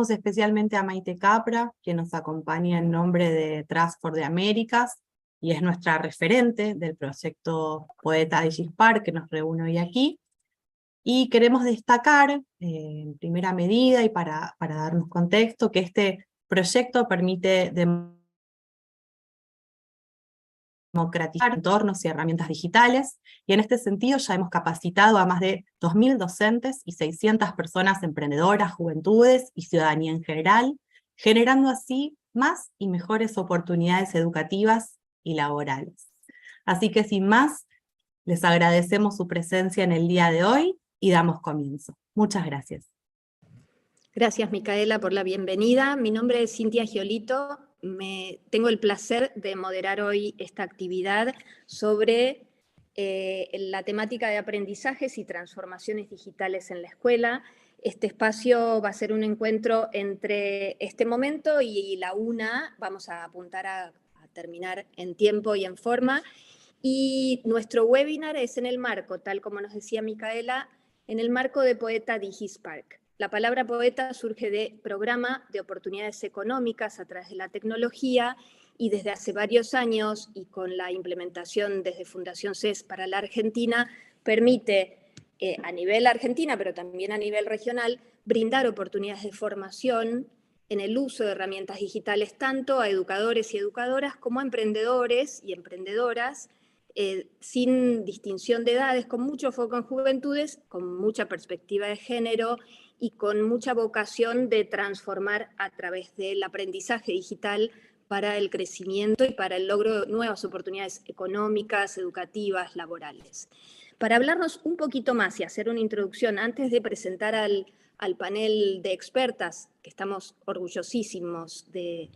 Especialmente a Maite Capra, que nos acompaña en nombre de Trust for the Americas, y es nuestra referente del proyecto Poeta DigiSpark, que nos reúne hoy aquí. Y queremos destacar, en primera medida, y para darnos contexto, que este proyecto permite democratizar entornos y herramientas digitales, y en este sentido ya hemos capacitado a más de 2.000 docentes y 600 personas emprendedoras, juventudes y ciudadanía en general, generando así más y mejores oportunidades educativas y laborales. Así que sin más, les agradecemos su presencia en el día de hoy y damos comienzo. Muchas gracias. Gracias, Micaela, por la bienvenida. Mi nombre es Cintia Giolito. Tengo el placer de moderar hoy esta actividad sobre la temática de aprendizajes y transformaciones digitales en la escuela. Este espacio va a ser un encuentro entre este momento y la UNA. Vamos a apuntar a terminar en tiempo y en forma. Y nuestro webinar es en el marco, tal como nos decía Micaela, en el marco de Poeta DigiSpark. La palabra poeta surge de Programa de Oportunidades Económicas a través de la tecnología, y desde hace varios años, y con la implementación desde Fundación CES para la Argentina, permite a nivel Argentina, pero también a nivel regional, brindar oportunidades de formación en el uso de herramientas digitales tanto a educadores y educadoras como a emprendedores y emprendedoras, sin distinción de edades, con mucho foco en juventudes, con mucha perspectiva de género y con mucha vocación de transformar a través del aprendizaje digital para el crecimiento y para el logro de nuevas oportunidades económicas, educativas, laborales. Para hablarnos un poquito más y hacer una introducción, antes de presentar al panel de expertas, que estamos orgullosísimos de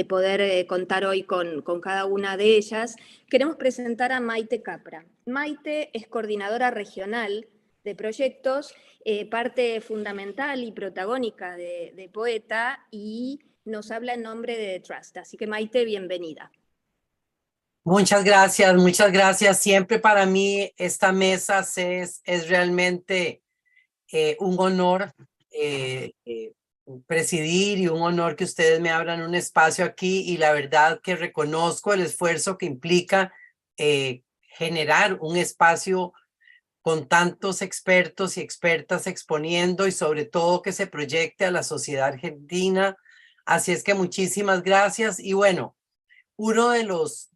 poder contar hoy con cada una de ellas, queremos presentar a Maite Capra. Maite es coordinadora regional de proyectos, parte fundamental y protagónica de Poeta, y nos habla en nombre de Trust. Así que Maite, bienvenida. Muchas gracias. Siempre para mí esta mesa es realmente un honor presidir, y un honor que ustedes me abran un espacio aquí, y la verdad que reconozco el esfuerzo que implica generar un espacio con tantos expertos y expertas exponiendo, y sobre todo que se proyecte a la sociedad argentina. Así es que muchísimas gracias. Y bueno, uno de los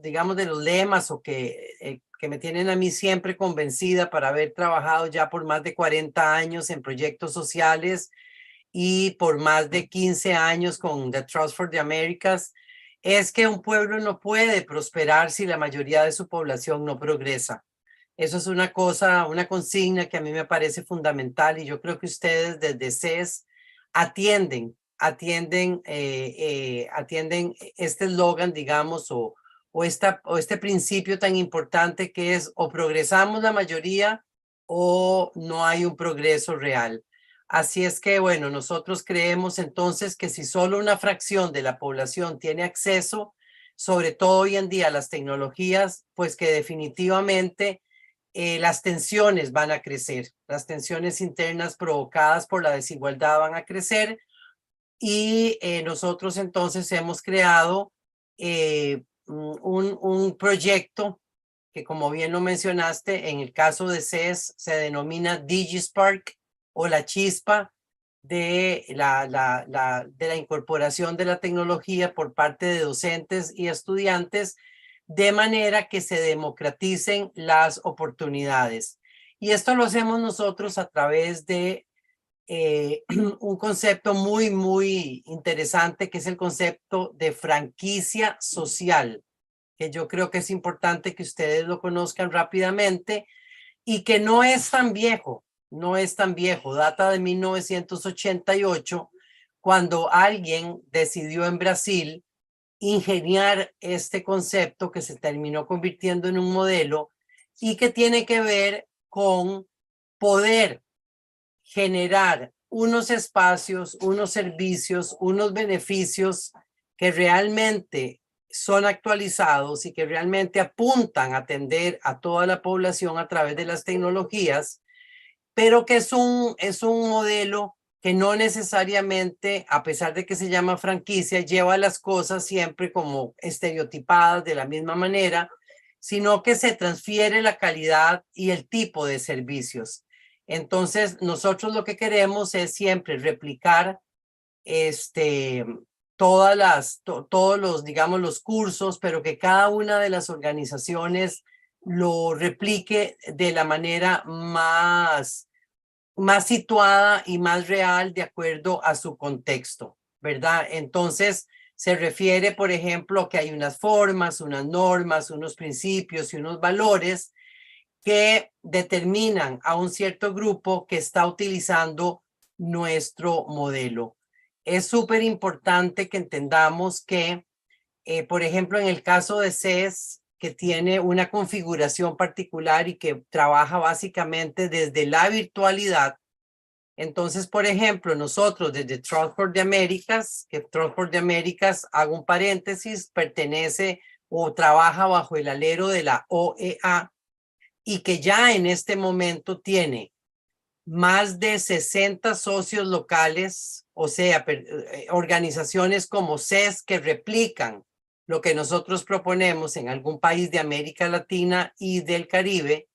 digamos, de los lemas o que me tienen a mí siempre convencida, para haber trabajado ya por más de 40 años en proyectos sociales y por más de 15 años con The Trust for the Americas, es que un pueblo no puede prosperar si la mayoría de su población no progresa. Eso es una consigna que a mí me parece fundamental, y yo creo que ustedes desde CES atienden este eslogan, digamos, o este principio tan importante, que es: o progresamos la mayoría o no hay un progreso real. Así es que, bueno, nosotros creemos entonces que si solo una fracción de la población tiene acceso, sobre todo hoy en día, a las tecnologías, pues que definitivamente las tensiones van a crecer, las tensiones internas provocadas por la desigualdad van a crecer. Y nosotros entonces hemos creado un proyecto que, como bien lo mencionaste, en el caso de CES se denomina DigiSpark, o la chispa de la incorporación de la tecnología por parte de docentes y estudiantes, de manera que se democraticen las oportunidades. Y esto lo hacemos nosotros a través de un concepto muy interesante, que es el concepto de franquicia social, que yo creo que es importante que ustedes lo conozcan rápidamente, y que no es tan viejo, data de 1988, cuando alguien decidió en Brasil ingeniar este concepto que se terminó convirtiendo en un modelo, y que tiene que ver con poder generar unos espacios, unos servicios, unos beneficios que realmente son actualizados y que realmente apuntan a atender a toda la población a través de las tecnologías, pero que es un modelo que no necesariamente, a pesar de que se llama franquicia, lleva las cosas siempre como estereotipadas de la misma manera, sino que se transfiere la calidad y el tipo de servicios. Entonces, nosotros lo que queremos es siempre replicar todos los, digamos, los cursos, pero que cada una de las organizaciones lo replique de la manera más situada y más real de acuerdo a su contexto, ¿verdad? Entonces, se refiere, por ejemplo, que hay unas formas, unas normas, unos principios y unos valores que determinan a un cierto grupo que está utilizando nuestro modelo. Es súper importante que entendamos que, por ejemplo, en el caso de CES, que tiene una configuración particular y que trabaja básicamente desde la virtualidad. Entonces, por ejemplo, nosotros desde Transport de Américas, que Transport de Américas, hago un paréntesis, pertenece o trabaja bajo el alero de la OEA y que ya en este momento tiene más de 60 socios locales, o sea, organizaciones como CES que replican lo que nosotros proponemos en algún país de América Latina y del Caribe,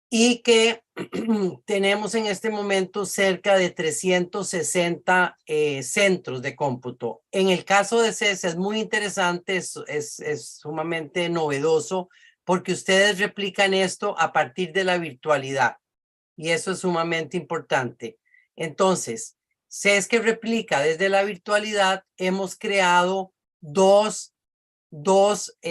y que tenemos en este momento cerca de 360 centros de cómputo. En el caso de CES es muy interesante, es sumamente novedoso, porque ustedes replican esto a partir de la virtualidad, y eso es sumamente importante. Entonces, CES que replica desde la virtualidad, hemos creado dos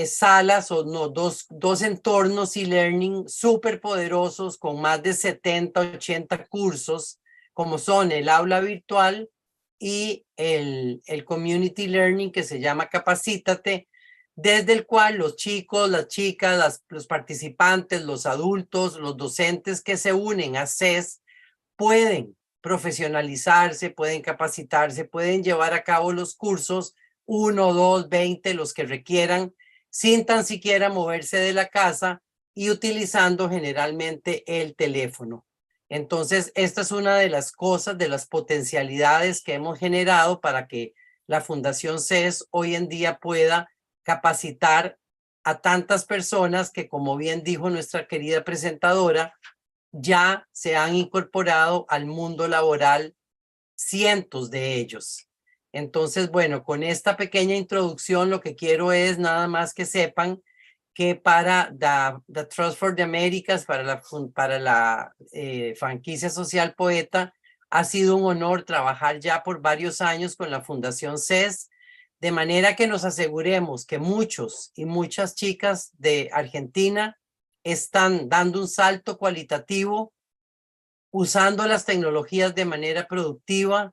salas o no, dos entornos e-learning súper poderosos con más de 70, 80 cursos, como son el aula virtual y el community learning que se llama Capacítate, desde el cual los chicos, las chicas, los participantes, los adultos, los docentes que se unen a CES pueden profesionalizarse, pueden capacitarse, pueden llevar a cabo los cursos 1, 2, 20, los que requieran, sin tan siquiera moverse de la casa y utilizando generalmente el teléfono. Entonces, esta es una de las cosas, de las potencialidades que hemos generado para que la Fundación CES hoy en día pueda capacitar a tantas personas que, como bien dijo nuestra querida presentadora, ya se han incorporado al mundo laboral, cientos de ellos. Entonces, bueno, con esta pequeña introducción lo que quiero es nada más que sepan que para the Trust for the Americas, para la franquicia social Poeta, ha sido un honor trabajar ya por varios años con la Fundación CES, de manera que nos aseguremos que muchos y muchas chicas de Argentina están dando un salto cualitativo, usando las tecnologías de manera productiva,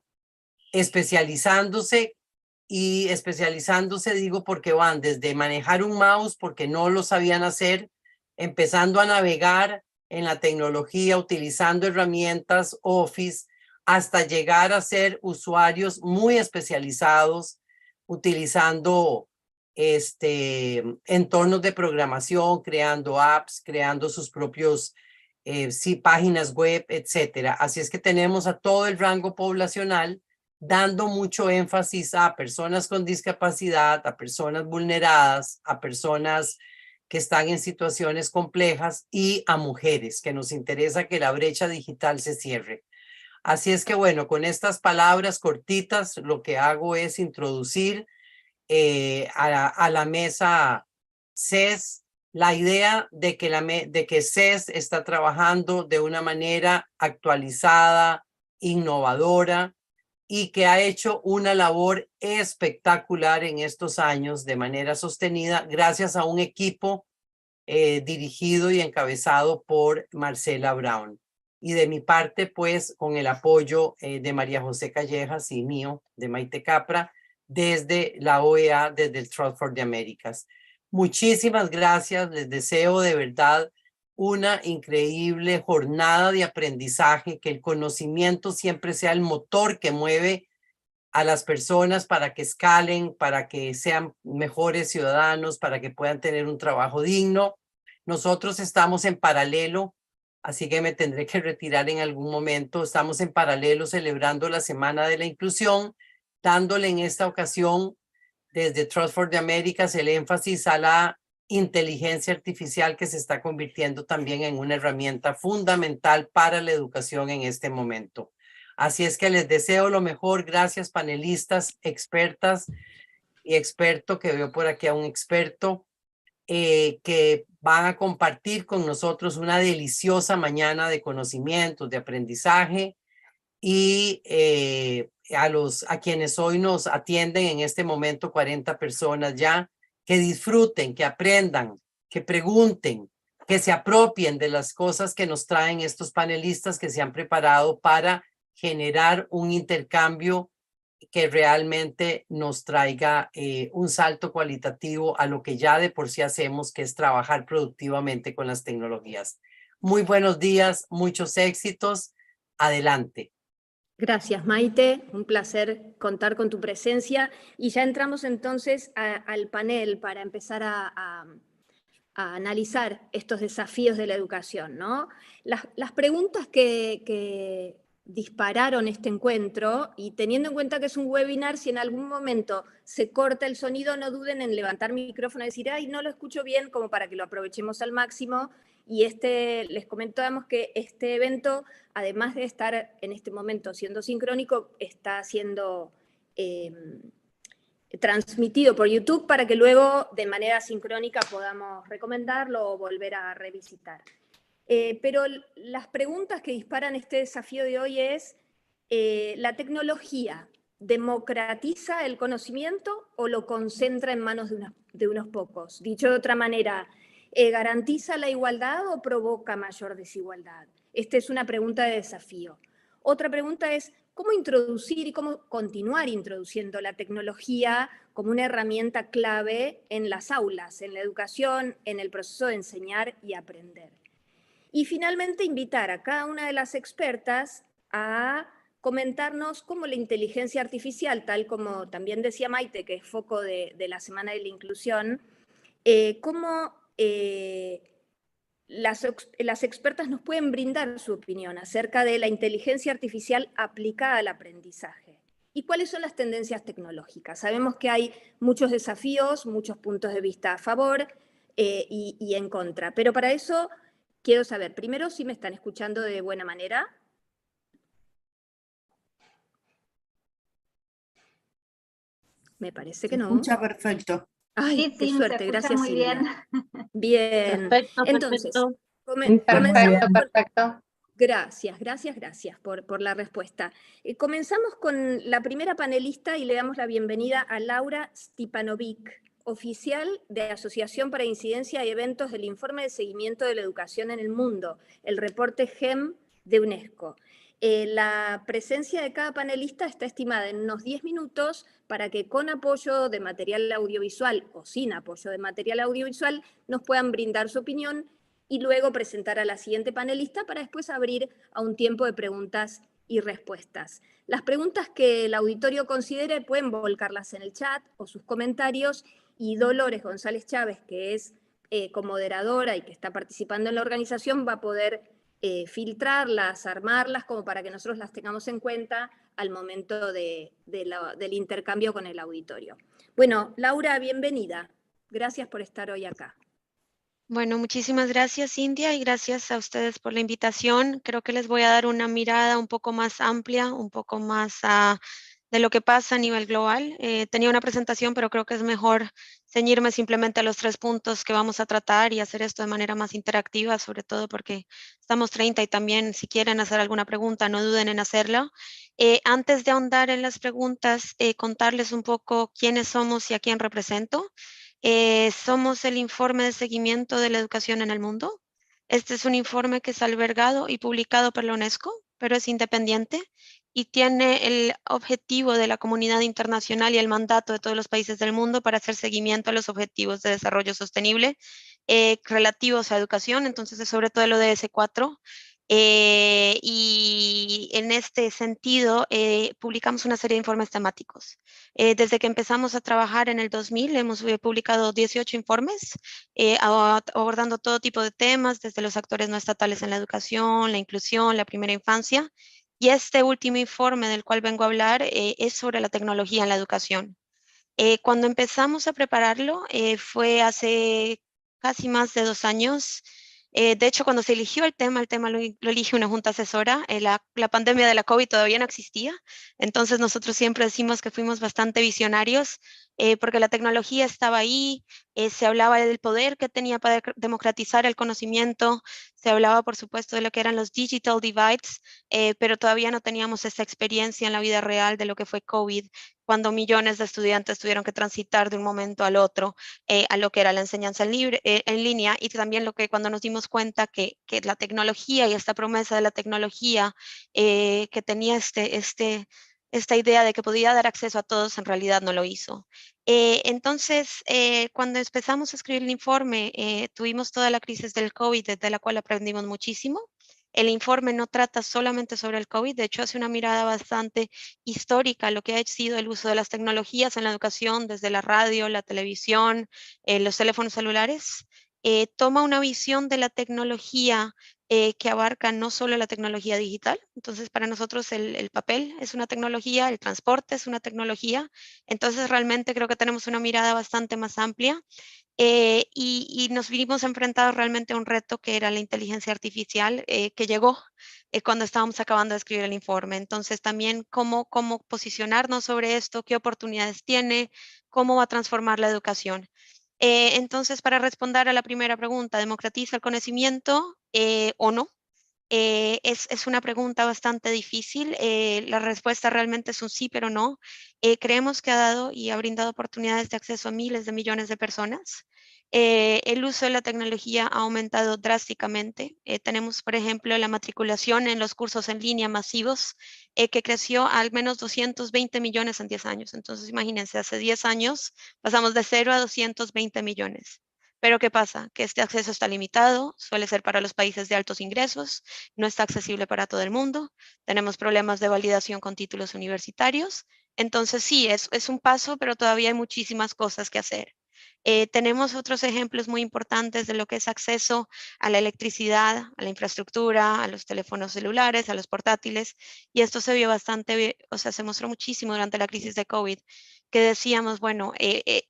especializándose digo porque van desde manejar un mouse porque no lo sabían hacer, empezando a navegar en la tecnología, utilizando herramientas Office, hasta llegar a ser usuarios muy especializados, utilizando entornos de programación, creando apps, creando sus propios páginas web, etcétera. Así es que tenemos a todo el rango poblacional, dando mucho énfasis a personas con discapacidad, a personas vulneradas, a personas que están en situaciones complejas y a mujeres, que nos interesa que la brecha digital se cierre. Así es que bueno, con estas palabras cortitas, lo que hago es introducir a la mesa CES la idea de que CES está trabajando de una manera actualizada, innovadora, y que ha hecho una labor espectacular en estos años de manera sostenida gracias a un equipo dirigido y encabezado por Marcela Brown. Y de mi parte, pues, con el apoyo de María José Callejas y mío, de Maite Capra, desde la OEA, desde el Trust for the Americas. Muchísimas gracias, les deseo de verdad una increíble jornada de aprendizaje, que el conocimiento siempre sea el motor que mueve a las personas para que escalen, para que sean mejores ciudadanos, para que puedan tener un trabajo digno. Nosotros estamos en paralelo así que me tendré que retirar en algún momento. Estamos en paralelo celebrando la Semana de la Inclusión, dándole en esta ocasión desde Trust for the Americas el énfasis a la inteligencia artificial, que se está convirtiendo también en una herramienta fundamental para la educación en este momento. Así es que les deseo lo mejor. Gracias, panelistas, expertas y experto, que veo por aquí a un experto, que van a compartir con nosotros una deliciosa mañana de conocimientos, de aprendizaje, y a quienes hoy nos atienden en este momento, 40 personas ya, que disfruten, que aprendan, que pregunten, que se apropien de las cosas que nos traen estos panelistas que se han preparado para generar un intercambio que realmente nos traiga un salto cualitativo a lo que ya de por sí hacemos, que es trabajar productivamente con las tecnologías. Muy buenos días, muchos éxitos. Adelante. Gracias, Maite. Un placer contar con tu presencia. Y ya entramos entonces al panel para empezar a analizar estos desafíos de la educación, ¿no? Las preguntas que dispararon este encuentro, y teniendo en cuenta que es un webinar, si en algún momento se corta el sonido, no duden en levantar mi micrófono y decir, ay, no lo escucho bien, como para que lo aprovechemos al máximo. Y les comentamos que este evento, además de estar en este momento siendo sincrónico, está siendo transmitido por YouTube para que luego de manera sincrónica podamos recomendarlo o volver a revisitar. Pero las preguntas que disparan este desafío de hoy es, ¿la tecnología democratiza el conocimiento o lo concentra en manos de unos pocos? Dicho de otra manera, ¿garantiza la igualdad o provoca mayor desigualdad? Esta es una pregunta de desafío. Otra pregunta es, ¿cómo introducir y cómo continuar introduciendo la tecnología como una herramienta clave en las aulas, en la educación, en el proceso de enseñar y aprender? Y finalmente invitar a cada una de las expertas a comentarnos cómo la inteligencia artificial, tal como también decía Maite, que es foco de la Semana de la Inclusión, cómo las expertas nos pueden brindar su opinión acerca de la inteligencia artificial aplicada al aprendizaje. ¿Y cuáles son las tendencias tecnológicas? Sabemos que hay muchos desafíos, muchos puntos de vista a favor y en contra, pero para eso quiero saber, primero, si me están escuchando de buena manera. Me parece que no. Se escucha perfecto. Ay, Sí, qué sí, suerte, se escucha gracias, muy Silvia. bien. Bien. Perfecto, Entonces, perfecto. Perfecto. Gracias por la respuesta. Comenzamos con la primera panelista y le damos la bienvenida a Laura Stipanovic, oficial de Asociación para Incidencia y Eventos del Informe de Seguimiento de la Educación en el Mundo, el reporte GEM de UNESCO. La presencia de cada panelista está estimada en unos 10 minutos para que con apoyo de material audiovisual o sin apoyo de material audiovisual nos puedan brindar su opinión y luego presentar a la siguiente panelista para después abrir a un tiempo de preguntas y respuestas. Las preguntas que el auditorio considere pueden volcarlas en el chat o sus comentarios, y Dolores González Chávez, que es comoderadora y que está participando en la organización, va a poder filtrarlas, armarlas, como para que nosotros las tengamos en cuenta al momento del intercambio con el auditorio. Bueno, Laura, bienvenida. Gracias por estar hoy acá. Bueno, muchísimas gracias, Cintia, y gracias a ustedes por la invitación. Creo que les voy a dar una mirada un poco más amplia, un poco más de lo que pasa a nivel global. Tenía una presentación, pero creo que es mejor ceñirme simplemente a los 3 puntos que vamos a tratar y hacer esto de manera más interactiva, sobre todo porque estamos 30 y también si quieren hacer alguna pregunta, no duden en hacerla. Antes de ahondar en las preguntas, contarles un poco quiénes somos y a quién represento. Somos el informe de seguimiento de la educación en el mundo. Este es un informe que es albergado y publicado por la UNESCO, pero es independiente y tiene el objetivo de la comunidad internacional y el mandato de todos los países del mundo para hacer seguimiento a los objetivos de desarrollo sostenible relativos a educación. Entonces es sobre todo el ODS 4, Y en este sentido, publicamos una serie de informes temáticos. Desde que empezamos a trabajar en el 2000, hemos publicado 18 informes, abordando todo tipo de temas, desde los actores no estatales en la educación, la inclusión, la primera infancia. Y este último informe del cual vengo a hablar es sobre la tecnología en la educación. Cuando empezamos a prepararlo fue hace casi más de 2 años. De hecho, cuando se eligió el tema lo elige una junta asesora. La pandemia de la COVID todavía no existía, entonces nosotros siempre decimos que fuimos bastante visionarios porque la tecnología estaba ahí, se hablaba del poder que tenía para democratizar el conocimiento, se hablaba, por supuesto, de lo que eran los digital divides, pero todavía no teníamos esa experiencia en la vida real de lo que fue COVID, cuando millones de estudiantes tuvieron que transitar de un momento al otro a lo que era la enseñanza en línea, y también cuando nos dimos cuenta que la tecnología y esta promesa de la tecnología que tenía esta idea de que podía dar acceso a todos, en realidad no lo hizo. Entonces, cuando empezamos a escribir el informe, tuvimos toda la crisis del COVID, de la cual aprendimos muchísimo. El informe no trata solamente sobre el COVID, de hecho hace una mirada bastante histórica, lo que ha sido el uso de las tecnologías en la educación, desde la radio, la televisión, los teléfonos celulares. Toma una visión de la tecnología que abarca no solo la tecnología digital. Entonces, para nosotros el papel es una tecnología, el transporte es una tecnología. Entonces, realmente creo que tenemos una mirada bastante más amplia. Y nos vimos enfrentados realmente a un reto que era la inteligencia artificial que llegó cuando estábamos acabando de escribir el informe. Entonces, también cómo posicionarnos sobre esto, qué oportunidades tiene, cómo va a transformar la educación. Entonces, para responder a la primera pregunta, ¿democratiza el conocimiento o no? Es una pregunta bastante difícil. La respuesta realmente es un sí, pero no. Creemos que ha dado y ha brindado oportunidades de acceso a miles de millones de personas. El uso de la tecnología ha aumentado drásticamente. Tenemos, por ejemplo, la matriculación en los cursos en línea masivos, que creció a al menos 220 millones en 10 años. Entonces, imagínense, hace 10 años pasamos de 0 a 220 millones. Pero ¿qué pasa? Que este acceso está limitado, suele ser para los países de altos ingresos, no está accesible para todo el mundo, tenemos problemas de validación con títulos universitarios. Entonces sí, es un paso, pero todavía hay muchísimas cosas que hacer. Tenemos otros ejemplos muy importantes de lo que es acceso a la electricidad, a la infraestructura, a los teléfonos celulares, a los portátiles, y esto se vio bastante, o sea, se mostró muchísimo durante la crisis de COVID, que decíamos, bueno,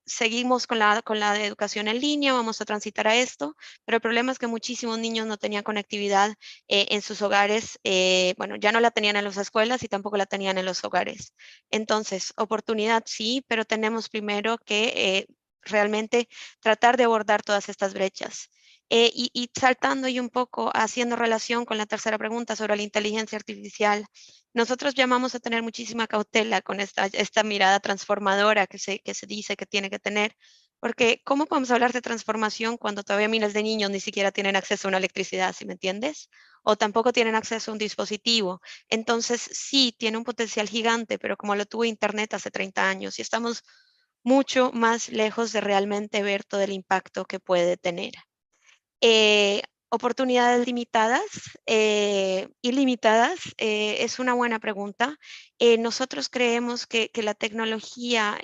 seguimos con la educación en línea, vamos a transitar a esto, pero el problema es que muchísimos niños no tenían conectividad en sus hogares, bueno, ya no la tenían en las escuelas y tampoco la tenían en los hogares. Entonces, oportunidad sí, pero tenemos primero que realmente tratar de abordar todas estas brechas. Y saltando y un poco haciendo relación con la tercera pregunta sobre la inteligencia artificial, nosotros llamamos a tener muchísima cautela con esta mirada transformadora que se dice que tiene que tener, porque ¿cómo podemos hablar de transformación cuando todavía miles de niños ni siquiera tienen acceso a una electricidad, si me entiendes? O tampoco tienen acceso a un dispositivo. Entonces, sí, tiene un potencial gigante, pero como lo tuvo Internet hace 30 años y estamos mucho más lejos de realmente ver todo el impacto que puede tener. Oportunidades limitadas, ilimitadas, es una buena pregunta. Nosotros creemos que la tecnología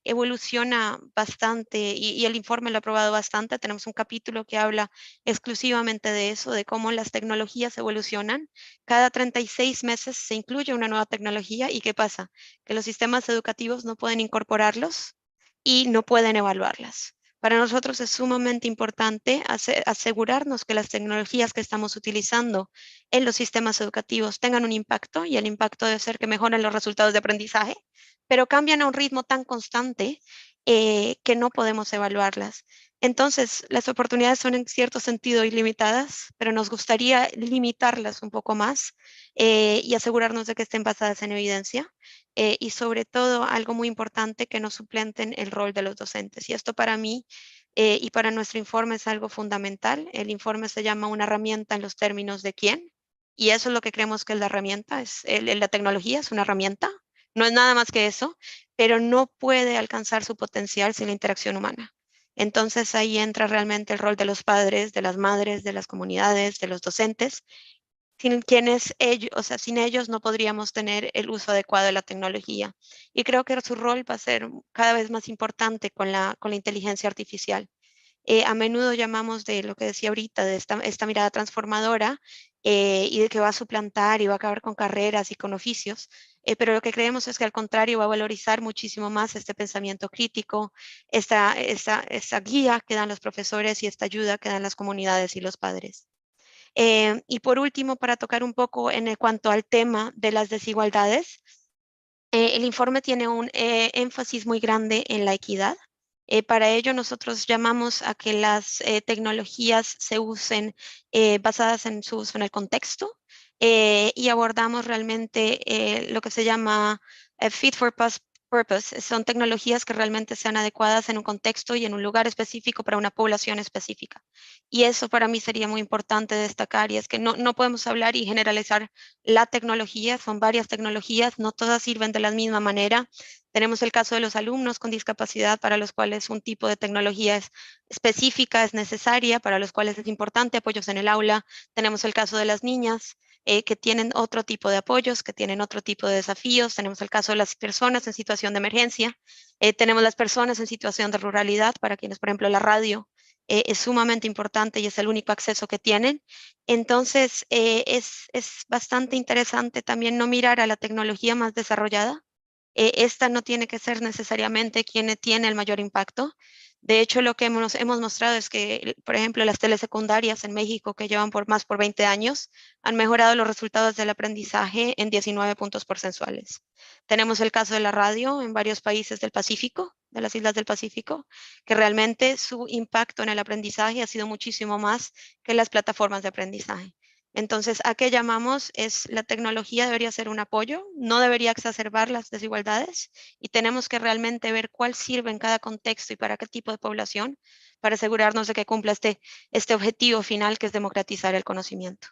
evoluciona bastante y el informe lo ha probado bastante. Tenemos un capítulo que habla exclusivamente de eso, de cómo las tecnologías evolucionan. Cada 36 meses se incluye una nueva tecnología y ¿qué pasa? Que los sistemas educativos no pueden incorporarlos y no pueden evaluarlas. Para nosotros es sumamente importante asegurarnos que las tecnologías que estamos utilizando en los sistemas educativos tengan un impacto, y el impacto debe ser que mejoren los resultados de aprendizaje, pero cambian a un ritmo tan constante que no podemos evaluarlas. Entonces, las oportunidades son en cierto sentido ilimitadas, pero nos gustaría limitarlas un poco más y asegurarnos de que estén basadas en evidencia. Y sobre todo, algo muy importante, que no suplenten el rol de los docentes. Y esto para mí y para nuestro informe es algo fundamental. El informe se llama una herramienta en los términos de quién, y eso es lo que creemos que es la herramienta. La tecnología es una herramienta, no es nada más que eso, pero no puede alcanzar su potencial sin la interacción humana. Entonces ahí entra realmente el rol de los padres, de las madres, de las comunidades, de los docentes, sin quienes ellos, o sea, sin ellos no podríamos tener el uso adecuado de la tecnología. Y creo que su rol va a ser cada vez más importante con la inteligencia artificial. A menudo llamamos de lo que decía ahorita, de esta mirada transformadora y de que va a suplantar y va a acabar con carreras y con oficios, pero lo que creemos es que al contrario va a valorizar muchísimo más este pensamiento crítico, esta guía que dan los profesores y esta ayuda que dan las comunidades y los padres. Y por último, para tocar un poco en cuanto al tema de las desigualdades, el informe tiene un énfasis muy grande en la equidad. Para ello, nosotros llamamos a que las tecnologías se usen basadas en su uso en el contexto y abordamos realmente lo que se llama fit for purpose. Son tecnologías que realmente sean adecuadas en un contexto y en un lugar específico para una población específica. Y eso para mí sería muy importante destacar, y es que no podemos hablar y generalizar la tecnología, son varias tecnologías, no todas sirven de la misma manera. Tenemos el caso de los alumnos con discapacidad para los cuales un tipo de tecnología específica es necesaria, para los cuales es importante apoyos en el aula. Tenemos el caso de las niñas que tienen otro tipo de apoyos, que tienen otro tipo de desafíos. Tenemos el caso de las personas en situación de emergencia. Tenemos las personas en situación de ruralidad, para quienes, por ejemplo, la radio es sumamente importante y es el único acceso que tienen. Entonces, es bastante interesante también no mirar a la tecnología más desarrollada. Esta no tiene que ser necesariamente quien tiene el mayor impacto. De hecho, lo que hemos mostrado es que, por ejemplo, las telesecundarias en México, que llevan más por 20 años, han mejorado los resultados del aprendizaje en 19 puntos porcentuales. Tenemos el caso de la radio en varios países del Pacífico, de las islas del Pacífico, que realmente su impacto en el aprendizaje ha sido muchísimo más que las plataformas de aprendizaje. Entonces, ¿a qué llamamos? La tecnología debería ser un apoyo, no debería exacerbar las desigualdades, y tenemos que realmente ver cuál sirve en cada contexto y para qué tipo de población, para asegurarnos de que cumpla este objetivo final, que es democratizar el conocimiento.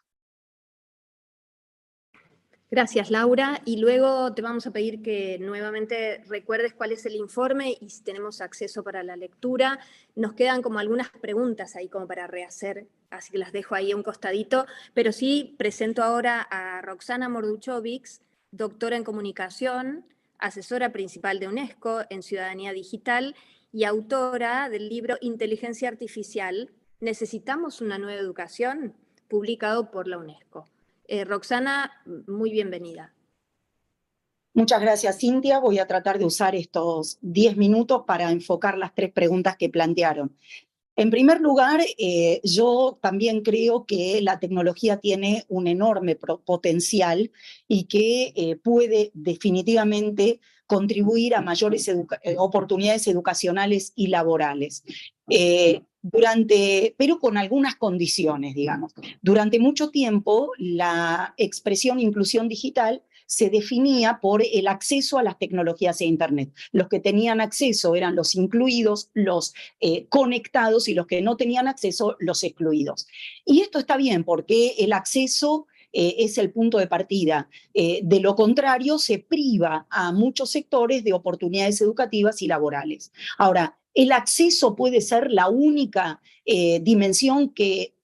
Gracias, Laura. Y luego te vamos a pedir que nuevamente recuerdes cuál es el informe y si tenemos acceso para la lectura. Nos quedan como algunas preguntas ahí como para rehacer, así que las dejo ahí a un costadito. Pero sí presento ahora a Roxana Morduchovics, doctora en comunicación, asesora principal de UNESCO en Ciudadanía Digital y autora del libro Inteligencia Artificial, ¿Necesitamos una nueva educación?, publicado por la UNESCO. Roxana, muy bienvenida. Muchas gracias, Cintia. Voy a tratar de usar estos 10 minutos para enfocar las 3 preguntas que plantearon. En primer lugar, yo también creo que la tecnología tiene un enorme potencial y que puede definitivamente contribuir a mayores oportunidades educacionales y laborales. Pero con algunas condiciones, digamos. Durante mucho tiempo, la expresión inclusión digital se definía por el acceso a las tecnologías e Internet. Los que tenían acceso eran los incluidos, los conectados, y los que no tenían acceso, los excluidos. Y esto está bien porque el acceso es el punto de partida. De lo contrario, se priva a muchos sectores de oportunidades educativas y laborales. Ahora, ¿el acceso puede ser la única dimensión que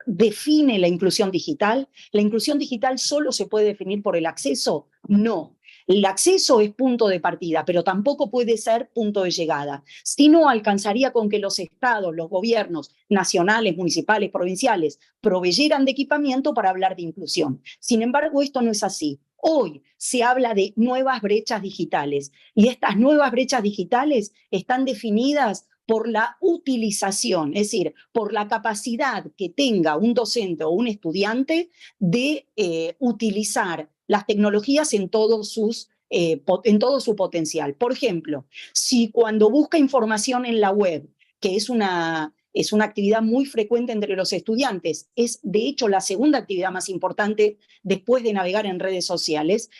define la inclusión digital? ¿La inclusión digital solo se puede definir por el acceso? No. El acceso es punto de partida, pero tampoco puede ser punto de llegada. Si no, alcanzaría con que los estados, los gobiernos nacionales, municipales, provinciales, proveyeran de equipamiento para hablar de inclusión. Sin embargo, esto no es así. Hoy se habla de nuevas brechas digitales, y estas nuevas brechas digitales están definidas por la utilización, es decir, por la capacidad que tenga un docente o un estudiante de utilizar las tecnologías en todo su potencial. Por ejemplo, si cuando busca información en la web, que es una actividad muy frecuente entre los estudiantes, es de hecho la segunda actividad más importante después de navegar en redes sociales,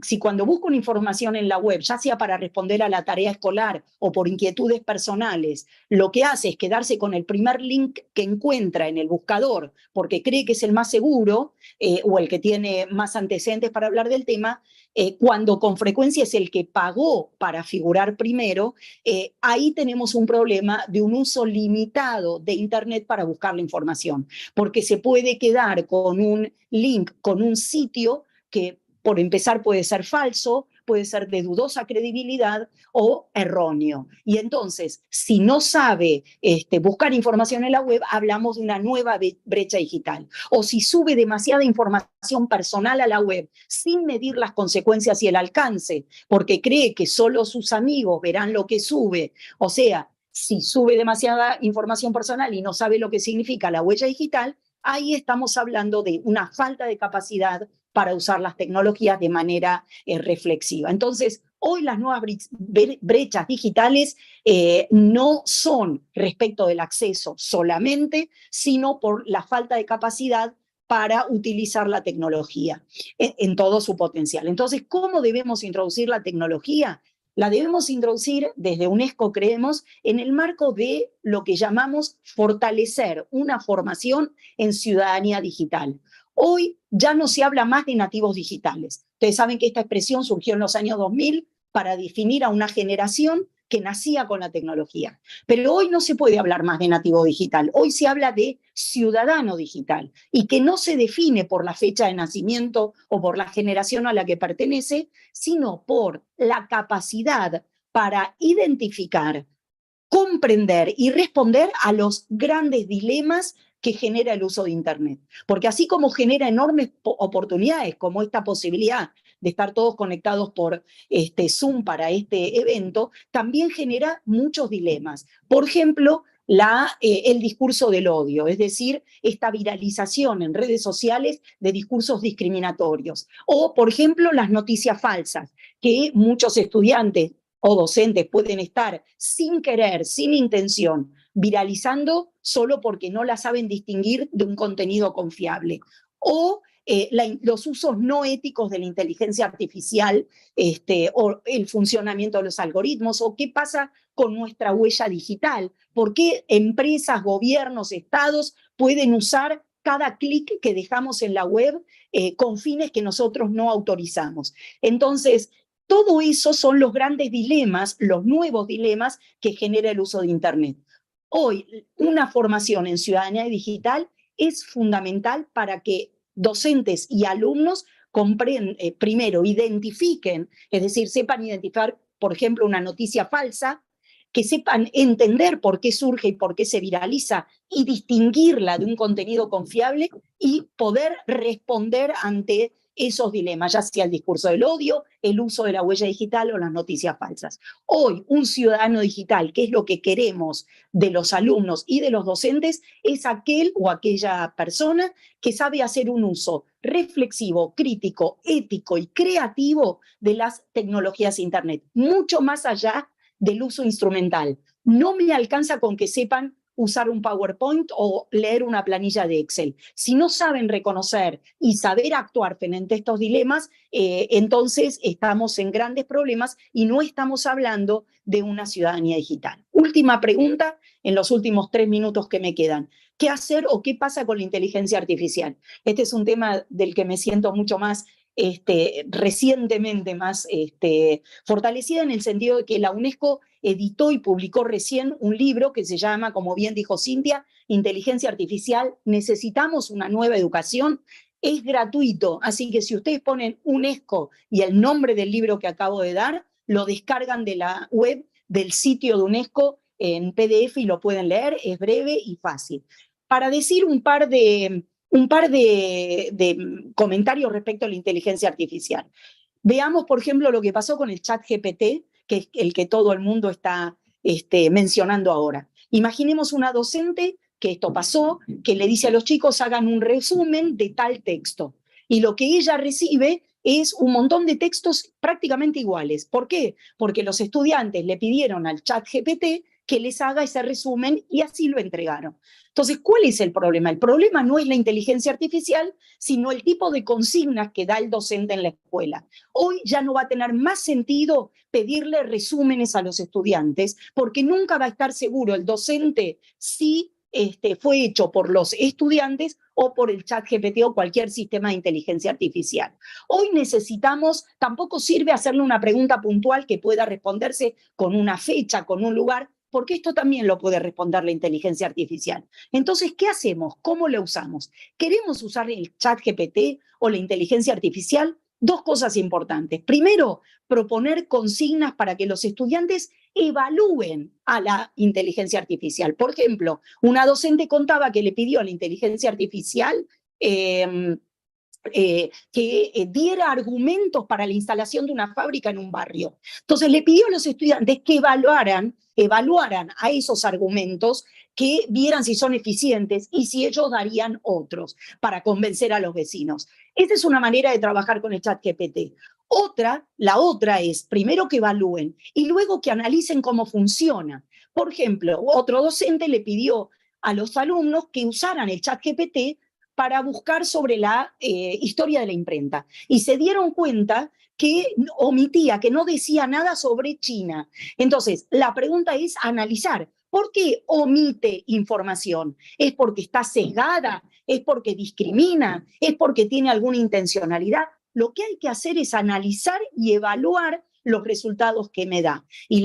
si cuando busco una información en la web, ya sea para responder a la tarea escolar o por inquietudes personales, lo que hace es quedarse con el primer link que encuentra en el buscador porque cree que es el más seguro o el que tiene más antecedentes para hablar del tema, cuando con frecuencia es el que pagó para figurar primero, ahí tenemos un problema de un uso limitado de Internet para buscar la información, porque se puede quedar con un link, con un sitio que por empezar puede ser falso, puede ser de dudosa credibilidad o erróneo. Y entonces, si no sabe buscar información en la web, hablamos de una nueva brecha digital. O si sube demasiada información personal a la web sin medir las consecuencias y el alcance, porque cree que solo sus amigos verán lo que sube. O sea, si sube demasiada información personal y no sabe lo que significa la huella digital, ahí estamos hablando de una falta de capacidad para usar las tecnologías de manera reflexiva. Entonces, hoy las nuevas brechas digitales no son respecto del acceso solamente, sino por la falta de capacidad para utilizar la tecnología en todo su potencial. Entonces, ¿cómo debemos introducir la tecnología? La debemos introducir, desde UNESCO creemos, en el marco de lo que llamamos fortalecer una formación en ciudadanía digital. Hoy ya no se habla más de nativos digitales. Ustedes saben que esta expresión surgió en los años 2000 para definir a una generación que nacía con la tecnología. Pero hoy no se puede hablar más de nativo digital. Hoy se habla de ciudadano digital y que no se define por la fecha de nacimiento o por la generación a la que pertenece, sino por la capacidad para identificar, comprender y responder a los grandes dilemas que genera el uso de Internet. Porque así como genera enormes oportunidades, como esta posibilidad de estar todos conectados por Zoom para este evento, también genera muchos dilemas. Por ejemplo, el discurso del odio, es decir, esta viralización en redes sociales de discursos discriminatorios. O, por ejemplo, las noticias falsas, que muchos estudiantes o docentes pueden estar sin querer, sin intención, viralizando solo porque no la saben distinguir de un contenido confiable. O los usos no éticos de la inteligencia artificial, o el funcionamiento de los algoritmos, o qué pasa con nuestra huella digital. ¿Por qué empresas, gobiernos, estados pueden usar cada clic que dejamos en la web con fines que nosotros no autorizamos? Entonces, todo eso son los grandes dilemas, los nuevos dilemas que genera el uso de Internet. Hoy, una formación en ciudadanía digital es fundamental para que docentes y alumnos primero identifiquen, es decir, sepan identificar, por ejemplo, una noticia falsa, que sepan entender por qué surge y por qué se viraliza y distinguirla de un contenido confiable y poder responder ante esos dilemas, ya sea el discurso del odio, el uso de la huella digital o las noticias falsas. Hoy, un ciudadano digital, que es lo que queremos de los alumnos y de los docentes, es aquel o aquella persona que sabe hacer un uso reflexivo, crítico, ético y creativo de las tecnologías de Internet, mucho más allá del uso instrumental. No me alcanza con que sepan usar un PowerPoint o leer una planilla de Excel. Si no saben reconocer y saber actuar frente a estos dilemas, entonces estamos en grandes problemas y no estamos hablando de una ciudadanía digital. Última pregunta en los últimos 3 minutos que me quedan. ¿Qué hacer o qué pasa con la inteligencia artificial? Este es un tema del que me siento mucho más recientemente más fortalecida, en el sentido de que la UNESCO editó y publicó recién un libro que se llama, como bien dijo Cintia, Inteligencia Artificial, necesitamos una nueva educación. Es gratuito, así que si ustedes ponen UNESCO y el nombre del libro que acabo de dar, lo descargan de la web del sitio de UNESCO en PDF y lo pueden leer, es breve y fácil. Para decir un par de comentarios respecto a la inteligencia artificial. Veamos, por ejemplo, lo que pasó con el ChatGPT, que es el que todo el mundo está mencionando ahora. Imaginemos una docente que esto pasó, que le dice a los chicos hagan un resumen de tal texto. Y lo que ella recibe es un montón de textos prácticamente iguales. ¿Por qué? Porque los estudiantes le pidieron al ChatGPT que les haga ese resumen y así lo entregaron. Entonces, ¿cuál es el problema? El problema no es la inteligencia artificial, sino el tipo de consignas que da el docente en la escuela. Hoy ya no va a tener más sentido pedirle resúmenes a los estudiantes, porque nunca va a estar seguro el docente si fue hecho por los estudiantes o por el ChatGPT o cualquier sistema de inteligencia artificial. Hoy necesitamos, tampoco sirve hacerle una pregunta puntual que pueda responderse con una fecha, con un lugar, porque esto también lo puede responder la inteligencia artificial. Entonces, ¿qué hacemos? ¿Cómo lo usamos? ¿Queremos usar el ChatGPT o la inteligencia artificial? Dos cosas importantes. Primero, proponer consignas para que los estudiantes evalúen a la inteligencia artificial. Por ejemplo, una docente contaba que le pidió a la inteligencia artificial que diera argumentos para la instalación de una fábrica en un barrio. Entonces le pidió a los estudiantes que evaluaran a esos argumentos, que vieran si son eficientes y si ellos darían otros para convencer a los vecinos. Esta es una manera de trabajar con el ChatGPT. La otra es, primero que evalúen y luego que analicen cómo funciona. Por ejemplo, otro docente le pidió a los alumnos que usaran el ChatGPT para buscar sobre la historia de la imprenta. Y se dieron cuenta que omitía, que no decía nada sobre China. Entonces, la pregunta es analizar. ¿Por qué omite información? ¿Es porque está sesgada? ¿Es porque discrimina? ¿Es porque tiene alguna intencionalidad? Lo que hay que hacer es analizar y evaluar los resultados que me da. Y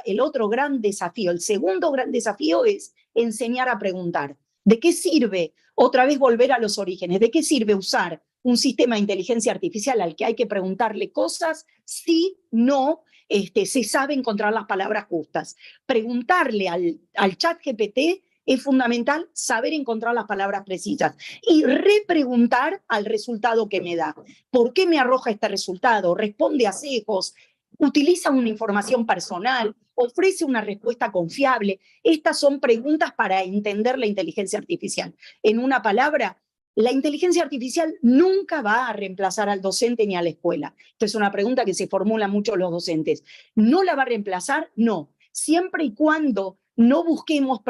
el otro gran desafío, el segundo gran desafío es enseñar a preguntar. ¿De qué sirve otra vez volver a los orígenes? ¿De qué sirve usar un sistema de inteligencia artificial al que hay que preguntarle cosas si no se sabe encontrar las palabras justas? Preguntarle al ChatGPT es fundamental saber encontrar las palabras precisas y repreguntar al resultado que me da. ¿Por qué me arroja este resultado? ¿Responde a sesgos? ¿Utiliza una información personal? ¿Ofrece una respuesta confiable? Estas son preguntas para entender la inteligencia artificial. En una palabra, la inteligencia artificial nunca va a reemplazar al docente ni a la escuela. Esta es una pregunta que se formula mucho los docentes. ¿No la va a reemplazar? No. Siempre y cuando no busquemos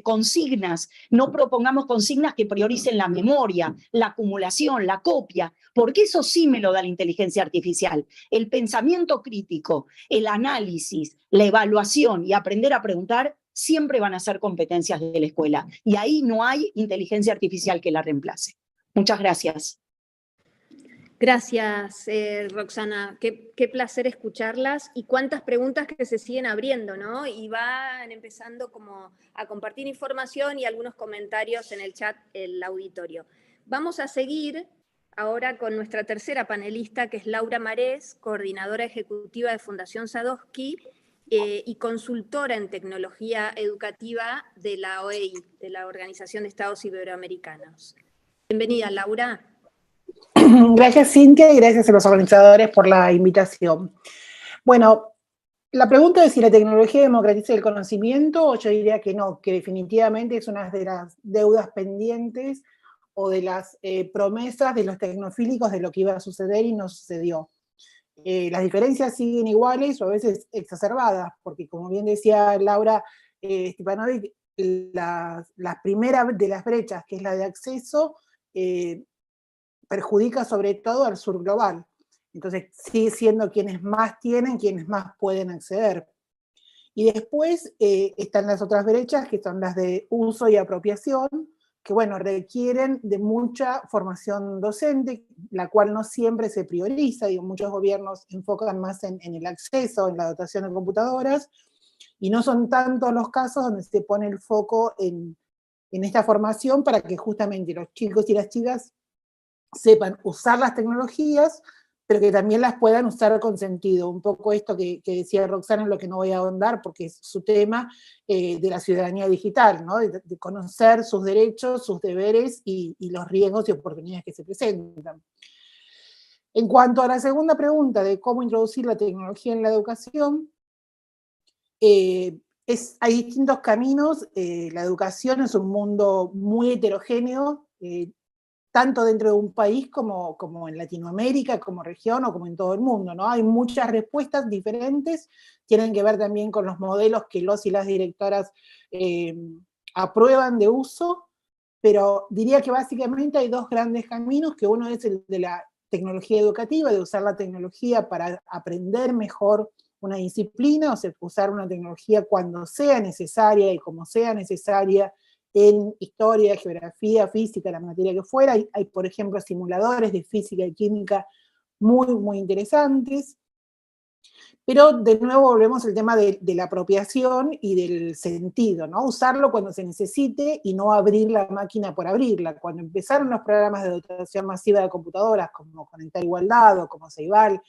consignas, no propongamos consignas que prioricen la memoria, la acumulación, la copia, porque eso sí me lo da la inteligencia artificial. El pensamiento crítico, el análisis, la evaluación y aprender a preguntar siempre van a ser competencias de la escuela. Y ahí no hay inteligencia artificial que la reemplace. Muchas gracias. Gracias, Roxana. Qué placer escucharlas y cuántas preguntas que se siguen abriendo, ¿no? Y van empezando como a compartir información y algunos comentarios en el chat, el auditorio. Vamos a seguir ahora con nuestra tercera panelista, que es Laura Marés, coordinadora ejecutiva de Fundación Sadowski y consultora en tecnología educativa de la OEI, de la Organización de Estados Iberoamericanos. Bienvenida, Laura. Gracias, Cintia, y gracias a los organizadores por la invitación. Bueno, la pregunta es si la tecnología democratiza el conocimiento, o yo diría que no, que definitivamente es una de las deudas pendientes o de las promesas de los tecnofílicos de lo que iba a suceder y no sucedió. Las diferencias siguen iguales o a veces exacerbadas, porque como bien decía Laura Stepanovic, la primera de las brechas, que es la de acceso, perjudica sobre todo al sur global. Entonces sigue siendo quienes más tienen, quienes más pueden acceder. Y después están las otras brechas, que son las de uso y apropiación, que bueno, requieren de mucha formación docente, la cual no siempre se prioriza. Digo, muchos gobiernos enfocan más en el acceso, en la dotación de computadoras, y no son tantos los casos donde se pone el foco en esta formación para que justamente los chicos y las chicas sepan usar las tecnologías, pero que también las puedan usar con sentido. Un poco esto que decía Roxana, en lo que no voy a ahondar, porque es su tema de la ciudadanía digital, ¿no? De conocer sus derechos, sus deberes y los riesgos y oportunidades que se presentan. En cuanto a la segunda pregunta de cómo introducir la tecnología en la educación, hay distintos caminos. La educación es un mundo muy heterogéneo, tanto dentro de un país como en Latinoamérica, como región o como en todo el mundo, ¿no? Hay muchas respuestas diferentes, tienen que ver también con los modelos que los y las directoras aprueban de uso, pero diría que básicamente hay dos grandes caminos, que uno es el de la tecnología educativa, de usar la tecnología para aprender mejor una disciplina, o sea, usar una tecnología cuando sea necesaria y como sea necesaria, en historia, geografía, física, la materia que fuera. Hay, por ejemplo, simuladores de física y química muy, muy interesantes. Pero de nuevo volvemos al tema de la apropiación y del sentido, ¿no? Usarlo cuando se necesite y no abrir la máquina por abrirla. Cuando empezaron los programas de dotación masiva de computadoras, como Conectar Igualdad, o como Ceibal,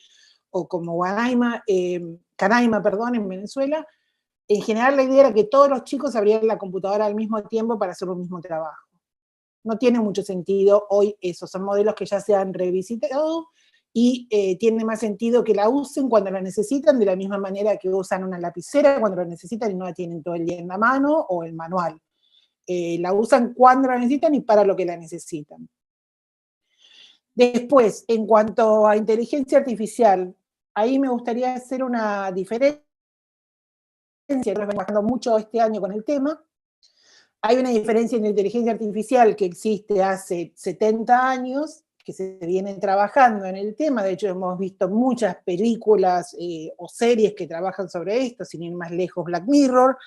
o como Canaima, perdón, en Venezuela, en general la idea era que todos los chicos abrieran la computadora al mismo tiempo para hacer un mismo trabajo. No tiene mucho sentido hoy eso, son modelos que ya se han revisitado, y tiene más sentido que la usen cuando la necesitan, de la misma manera que usan una lapicera cuando la necesitan y no la tienen todo el día en la mano, o el manual. La usan cuando la necesitan y para lo que la necesitan. Después, en cuanto a inteligencia artificial, ahí me gustaría hacer una diferencia, nos trabajando mucho este año con el tema. Hay una diferencia en la inteligencia artificial que existe hace 70 años, que se vienen trabajando en el tema. De hecho, hemos visto muchas películas o series que trabajan sobre esto, sin ir más lejos, Black Mirror.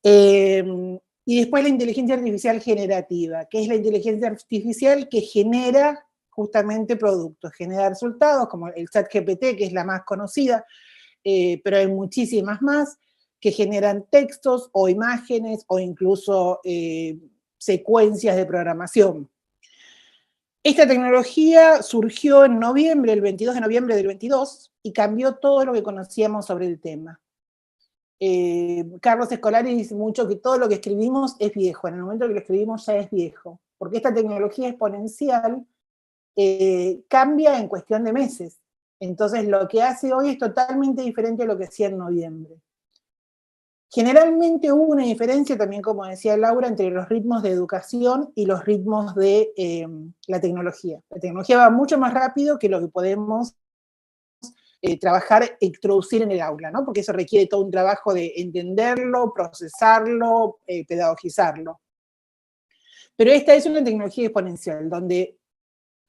Y después la inteligencia artificial generativa, que es la inteligencia artificial que genera justamente productos, genera resultados, como el ChatGPT, que es la más conocida, pero hay muchísimas más, que generan textos o imágenes o incluso secuencias de programación. Esta tecnología surgió en noviembre, el 22 de noviembre del 22, y cambió todo lo que conocíamos sobre el tema. Carlos Escolari dice mucho que todo lo que escribimos es viejo, en el momento que lo escribimos ya es viejo, porque esta tecnología exponencial cambia en cuestión de meses. Entonces lo que hace hoy es totalmente diferente a lo que hacía en noviembre. Generalmente hubo una diferencia también, como decía Laura, entre los ritmos de educación y los ritmos de la tecnología. La tecnología va mucho más rápido que lo que podemos trabajar e introducir en el aula, ¿no? Porque eso requiere todo un trabajo de entenderlo, procesarlo, pedagogizarlo. Pero esta es una tecnología exponencial, donde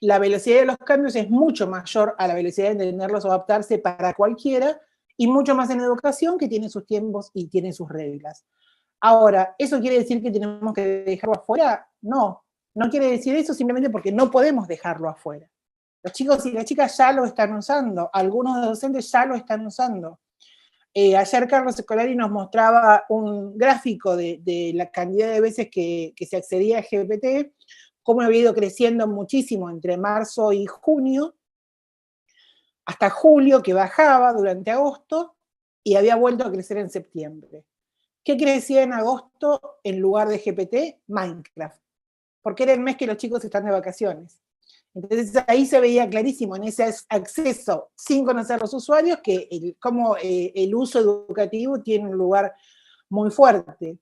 la velocidad de los cambios es mucho mayor a la velocidad de entenderlos o adaptarse para cualquiera, y mucho más en educación, que tiene sus tiempos y tiene sus reglas. Ahora, ¿eso quiere decir que tenemos que dejarlo afuera? No, no quiere decir eso, simplemente porque no podemos dejarlo afuera. Los chicos y las chicas ya lo están usando, algunos docentes ya lo están usando. Ayer Carlos Escolari nos mostraba un gráfico de la cantidad de veces que se accedía a GPT, cómo había ido creciendo muchísimo entre marzo y junio, hasta julio, que bajaba durante agosto, y había vuelto a crecer en septiembre. ¿Qué crecía en agosto en lugar de GPT? Minecraft, porque era el mes que los chicos están de vacaciones. Entonces ahí se veía clarísimo en ese acceso sin conocer los usuarios que cómo el uso educativo tiene un lugar muy fuerte.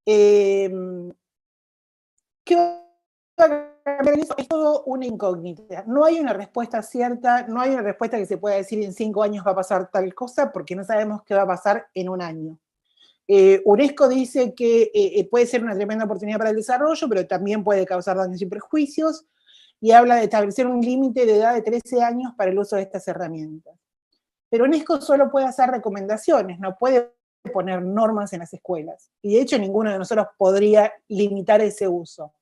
¿Qué va a cambiar eso? Es todo una incógnita. No hay una respuesta cierta, no hay una respuesta que se pueda decir en 5 años va a pasar tal cosa, porque no sabemos qué va a pasar en un año. UNESCO dice que puede ser una tremenda oportunidad para el desarrollo, pero también puede causar daños y perjuicios, y habla de establecer un límite de edad de 13 años para el uso de estas herramientas. Pero UNESCO solo puede hacer recomendaciones, no puede poner normas en las escuelas, y de hecho ninguno de nosotros podría limitar ese uso.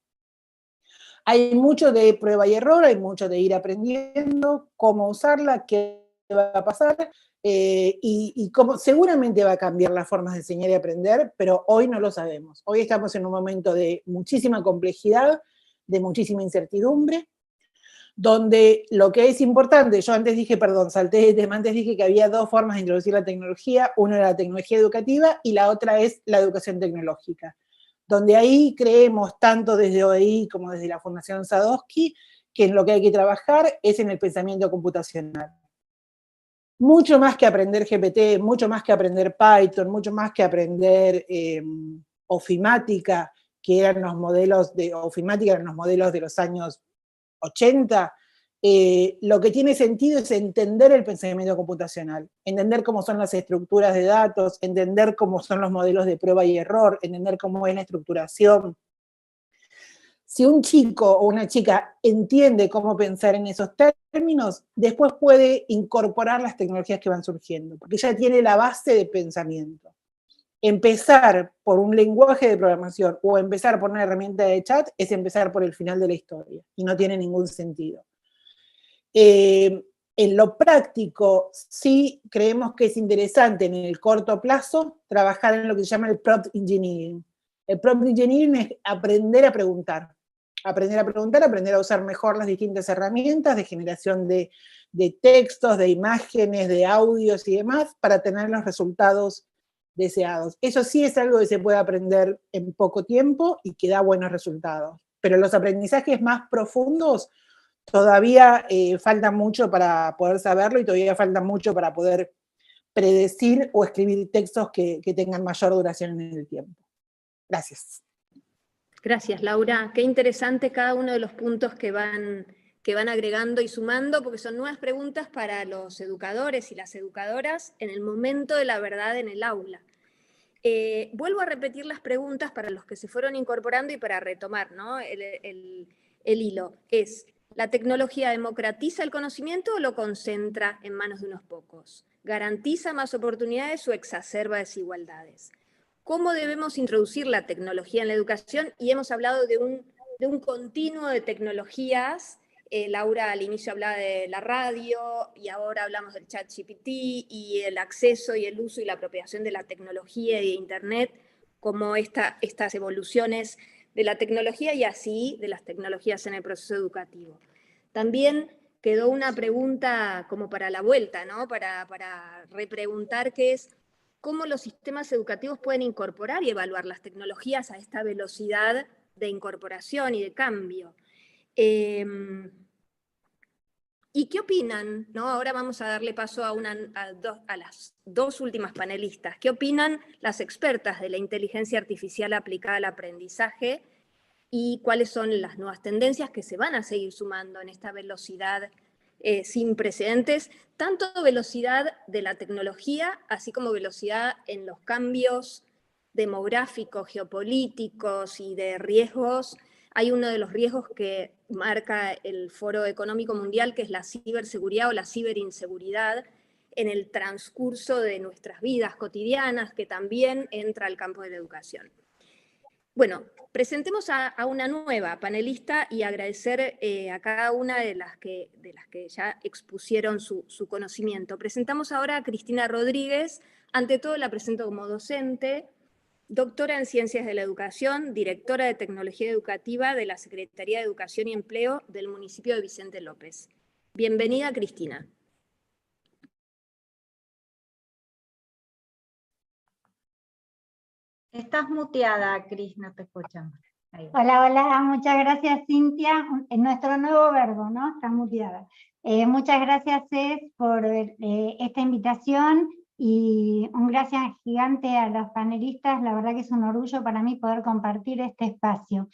Hay mucho de prueba y error, hay mucho de ir aprendiendo cómo usarla, qué va a pasar, y cómo seguramente va a cambiar las formas de enseñar y aprender, pero hoy no lo sabemos. Hoy estamos en un momento de muchísima complejidad, de muchísima incertidumbre, donde lo que es importante, yo antes dije, perdón, salté de tema, antes dije que había 2 formas de introducir la tecnología, una era la tecnología educativa y la otra es la educación tecnológica, donde ahí creemos, tanto desde OEI como desde la Fundación Sadowski, que en lo que hay que trabajar es en el pensamiento computacional. Mucho más que aprender GPT, mucho más que aprender Python, mucho más que aprender ofimática, que eran los modelos de ofimática, eran los modelos de los años 80, lo que tiene sentido es entender el pensamiento computacional, entender cómo son las estructuras de datos, entender cómo son los modelos de prueba y error, entender cómo es la estructuración. Si un chico o una chica entiende cómo pensar en esos términos, después puede incorporar las tecnologías que van surgiendo, porque ya tiene la base de pensamiento. empezar por un lenguaje de programación o empezar por una herramienta de chat es empezar por el final de la historia, y no tiene ningún sentido. En lo práctico, sí creemos que es interesante en el corto plazo trabajar en lo que se llama el prompt engineering. El prompt engineering es aprender a preguntar. Aprender a preguntar, aprender a usar mejor las distintas herramientas de generación de textos, de imágenes, de audios y demás, para tener los resultados deseados. Eso sí es algo que se puede aprender en poco tiempo y que da buenos resultados. Pero los aprendizajes más profundos todavía falta mucho para poder saberlo, y todavía falta mucho para poder predecir o escribir textos que tengan mayor duración en el tiempo. Gracias. Gracias, Laura. Qué interesante cada uno de los puntos que van agregando y sumando, porque son nuevas preguntas para los educadores y las educadoras en el momento de la verdad en el aula. Vuelvo a repetir las preguntas para los que se fueron incorporando y para retomar, ¿no? el hilo. Es: ¿la tecnología democratiza el conocimiento o lo concentra en manos de unos pocos? ¿Garantiza más oportunidades o exacerba desigualdades? ¿Cómo debemos introducir la tecnología en la educación? Y hemos hablado de un continuo de tecnologías. Laura al inicio hablaba de la radio, y ahora hablamos del ChatGPT, y el acceso y el uso y la apropiación de la tecnología y de Internet, como estas evoluciones de la tecnología y así de las tecnologías en el proceso educativo. También quedó una pregunta como para la vuelta, ¿no? Para repreguntar, que es: ¿cómo los sistemas educativos pueden incorporar y evaluar las tecnologías a esta velocidad de incorporación y de cambio? ¿Y qué opinan? ¿No? Ahora vamos a darle paso a las dos últimas panelistas. ¿Qué opinan las expertas de la inteligencia artificial aplicada al aprendizaje? ¿Y cuáles son las nuevas tendencias que se van a seguir sumando en esta velocidad sin precedentes? Tanto velocidad de la tecnología, así como velocidad en los cambios demográficos, geopolíticos y de riesgos. Hay uno de los riesgos que marca el Foro Económico Mundial, que es la ciberseguridad o la ciberinseguridad en el transcurso de nuestras vidas cotidianas, que también entra al campo de la educación. Bueno, presentemos a una nueva panelista y agradecer a cada una de las que ya expusieron su conocimiento. Presentamos ahora a Cristina Rodríguez. Ante todo la presento como docente, doctora en Ciencias de la Educación, directora de Tecnología Educativa de la Secretaría de Educación y Empleo del municipio de Vicente López. Bienvenida, Cristina. Estás muteada, Cris, no te escuchamos. Ahí. Hola, hola, muchas gracias, Cintia. Nuestro nuevo verbo, ¿no? Está muteada. Muchas gracias, Cés, por esta invitación, y un gracias gigante a los panelistas. La verdad que es un orgullo para mí poder compartir este espacio.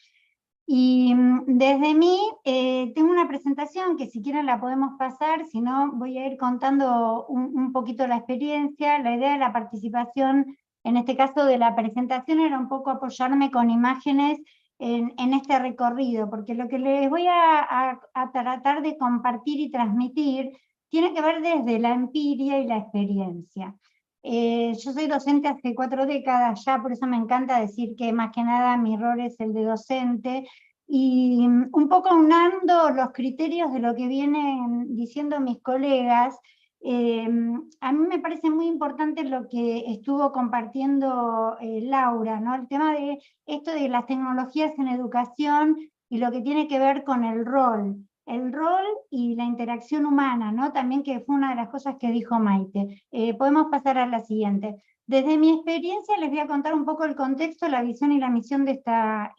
Y desde mí tengo una presentación que si quieren la podemos pasar, si no voy a ir contando un poquito la experiencia. La idea de la participación, en este caso de la presentación, era un poco apoyarme con imágenes en este recorrido, porque lo que les voy a tratar de compartir y transmitir tiene que ver desde la empiria y la experiencia. Yo soy docente hace 4 décadas ya, por eso me encanta decir que más que nada mi rol es el de docente, y un poco aunando los criterios de lo que vienen diciendo mis colegas. A mí me parece muy importante lo que estuvo compartiendo Laura, ¿no? El tema de esto de las tecnologías en educación y lo que tiene que ver con el rol y la interacción humana, ¿no? También, que fue una de las cosas que dijo Maite. Podemos pasar a la siguiente. Desde mi experiencia les voy a contar un poco el contexto, la visión y la misión de esta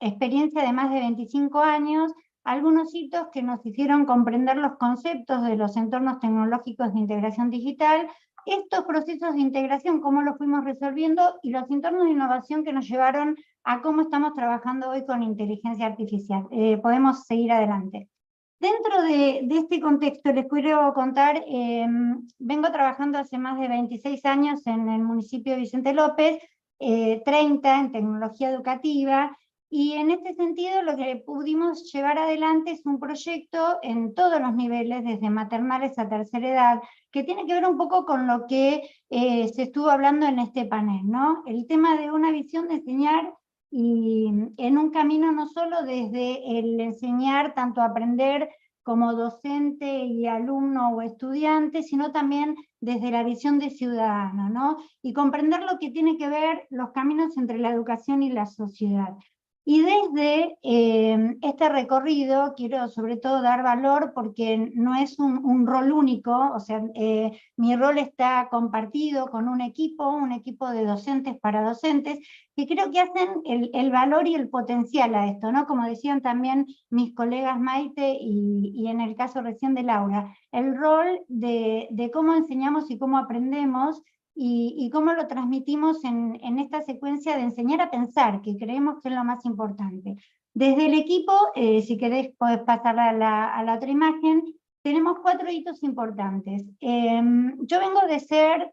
experiencia de más de 25 años, algunos hitos que nos hicieron comprender los conceptos de los entornos tecnológicos de integración digital, estos procesos de integración, cómo los fuimos resolviendo, y los entornos de innovación que nos llevaron a cómo estamos trabajando hoy con inteligencia artificial. Podemos seguir adelante. Dentro de este contexto les quiero contar, vengo trabajando hace más de 26 años en el municipio de Vicente López, 30 en tecnología educativa, Y en este sentido lo que pudimos llevar adelante es un proyecto en todos los niveles, desde maternales a tercera edad, que tiene que ver un poco con lo que se estuvo hablando en este panel, ¿no? El tema de una visión de enseñar y en un camino no solo desde el enseñar, tanto aprender como docente y alumno o estudiante, sino también desde la visión de ciudadano, ¿no? Y comprender lo que tiene que ver los caminos entre la educación y la sociedad. Y desde este recorrido quiero sobre todo dar valor porque no es un rol único, o sea, mi rol está compartido con un equipo de docentes para docentes, que creo que hacen el valor y el potencial a esto, ¿no? Como decían también mis colegas Maite y en el caso recién de Laura, el rol de cómo enseñamos y cómo aprendemos, y cómo lo transmitimos en esta secuencia de enseñar a pensar, que creemos que es lo más importante. Desde el equipo, si querés podés pasar a la otra imagen, tenemos 4 hitos importantes. Yo vengo de ser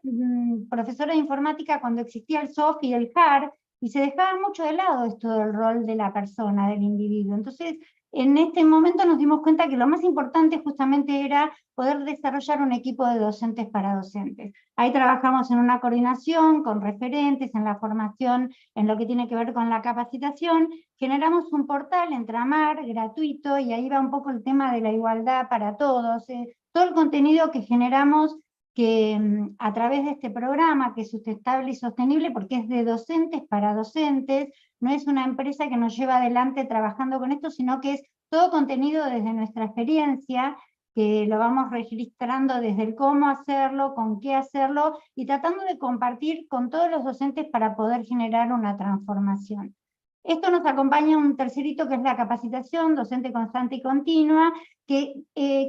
profesora de informática cuando existía el SOF y el JAR, y se dejaba mucho de lado esto del rol de la persona, del individuo. Entonces, en este momento nos dimos cuenta que lo más importante justamente era poder desarrollar un equipo de docentes para docentes. Ahí trabajamos en una coordinación con referentes, en la formación, en lo que tiene que ver con la capacitación. Generamos un portal Entramar gratuito, y ahí va un poco el tema de la igualdad para todos. Todo el contenido que generamos que a través de este programa, que es sustentable y sostenible, porque es de docentes para docentes, no es una empresa que nos lleva adelante trabajando con esto, sino que es todo contenido desde nuestra experiencia, que lo vamos registrando desde el cómo hacerlo, con qué hacerlo, y tratando de compartir con todos los docentes para poder generar una transformación. Esto nos acompaña un tercer hito, que es la capacitación docente constante y continua, que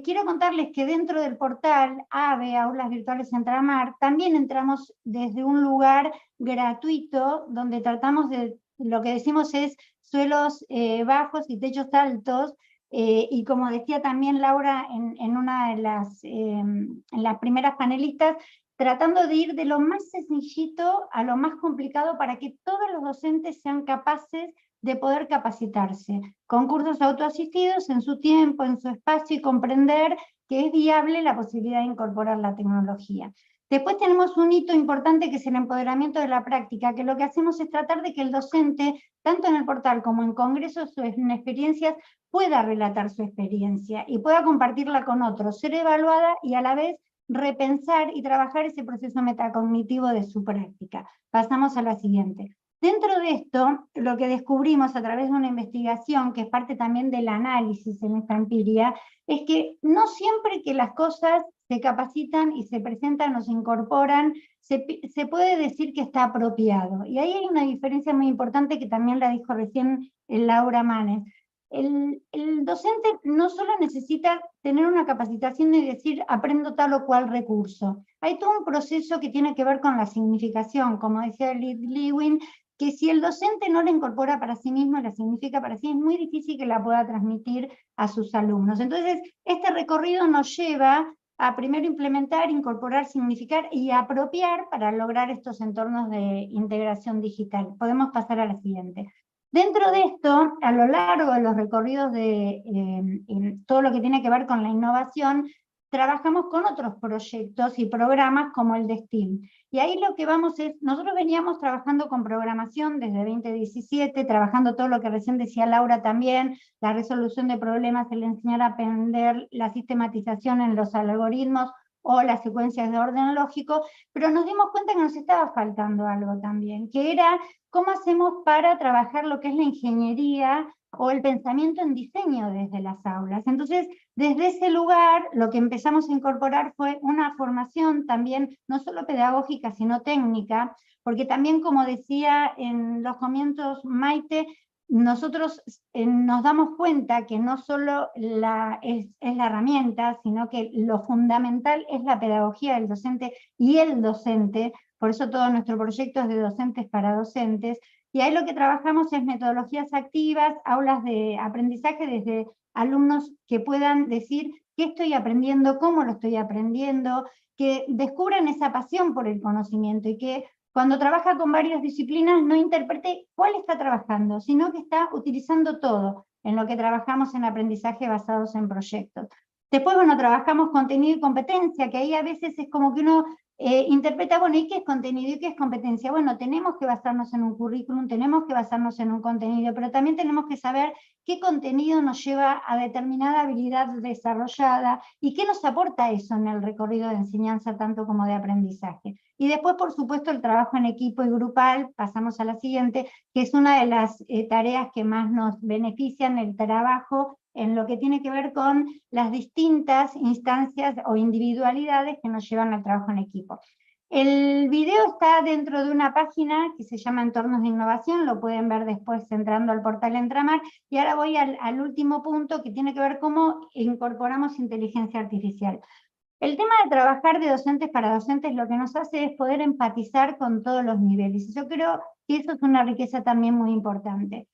quiero contarles que dentro del portal AVE, Aulas Virtuales Entramar, también entramos desde un lugar gratuito, donde tratamos de, lo que decimos es suelos bajos y techos altos, y como decía también Laura en una de en las primeras panelistas, tratando de ir de lo más sencillito a lo más complicado para que todos los docentes sean capaces de poder capacitarse, con cursos autoasistidos en su tiempo, en su espacio, y comprender que es viable la posibilidad de incorporar la tecnología. Después tenemos un hito importante, que es el empoderamiento de la práctica, que lo que hacemos es tratar de que el docente, tanto en el portal como en congresos o en experiencias, pueda relatar su experiencia y pueda compartirla con otros, ser evaluada y a la vez repensar y trabajar ese proceso metacognitivo de su práctica. Pasamos a la siguiente. Dentro de esto, lo que descubrimos a través de una investigación, que es parte también del análisis en esta empiria, es que no siempre que las cosas se capacitan y se presentan o se incorporan, se puede decir que está apropiado. Y ahí hay una diferencia muy importante que también la dijo recién Laura Manes. El docente no solo necesita tener una capacitación y decir aprendo tal o cual recurso. Hay todo un proceso que tiene que ver con la significación, como decía Lewin, que si el docente no la incorpora para sí mismo, la significa para sí, es muy difícil que la pueda transmitir a sus alumnos. Entonces, este recorrido nos lleva a primero implementar, incorporar, significar y apropiar para lograr estos entornos de integración digital. Podemos pasar a la siguiente. Dentro de esto, a lo largo de los recorridos de todo lo que tiene que ver con la innovación, trabajamos con otros proyectos y programas como el de STEAM. Y ahí lo que vamos es, nosotros veníamos trabajando con programación desde 2017, trabajando todo lo que recién decía Laura también, la resolución de problemas, el enseñar a aprender, la sistematización en los algoritmos o las secuencias de orden lógico, pero nos dimos cuenta que nos estaba faltando algo también, que era cómo hacemos para trabajar lo que es la ingeniería o el pensamiento en diseño desde las aulas. Entonces, desde ese lugar, lo que empezamos a incorporar fue una formación también, no solo pedagógica, sino técnica, porque también, como decía en los comienzos Maite, nosotros nos damos cuenta que no solo es la herramienta, sino que lo fundamental es la pedagogía del docente y el docente. Por eso todo nuestro proyecto es de docentes para docentes, y ahí lo que trabajamos es metodologías activas, aulas de aprendizaje desde alumnos que puedan decir qué estoy aprendiendo, cómo lo estoy aprendiendo, que descubran esa pasión por el conocimiento y que cuando trabaja con varias disciplinas, no interprete cuál está trabajando, sino que está utilizando todo en lo que trabajamos en aprendizaje basados en proyectos. Después, bueno, trabajamos contenido y competencia, que ahí a veces es como que uno interpreta, bueno, ¿y qué es contenido y qué es competencia? Bueno, tenemos que basarnos en un currículum, tenemos que basarnos en un contenido, pero también tenemos que saber qué contenido nos lleva a determinada habilidad desarrollada y qué nos aporta eso en el recorrido de enseñanza tanto como de aprendizaje. Y después, por supuesto, el trabajo en equipo y grupal, pasamos a la siguiente, que es una de las tareas que más nos benefician, el trabajo en lo que tiene que ver con las distintas instancias o individualidades que nos llevan al trabajo en equipo. El video está dentro de una página que se llama Entornos de Innovación, lo pueden ver después entrando al portal Entramar, y ahora voy al último punto que tiene que ver cómo incorporamos inteligencia artificial. El tema de trabajar de docentes para docentes lo que nos hace es poder empatizar con todos los niveles, y yo creo que eso es una riqueza también muy importante.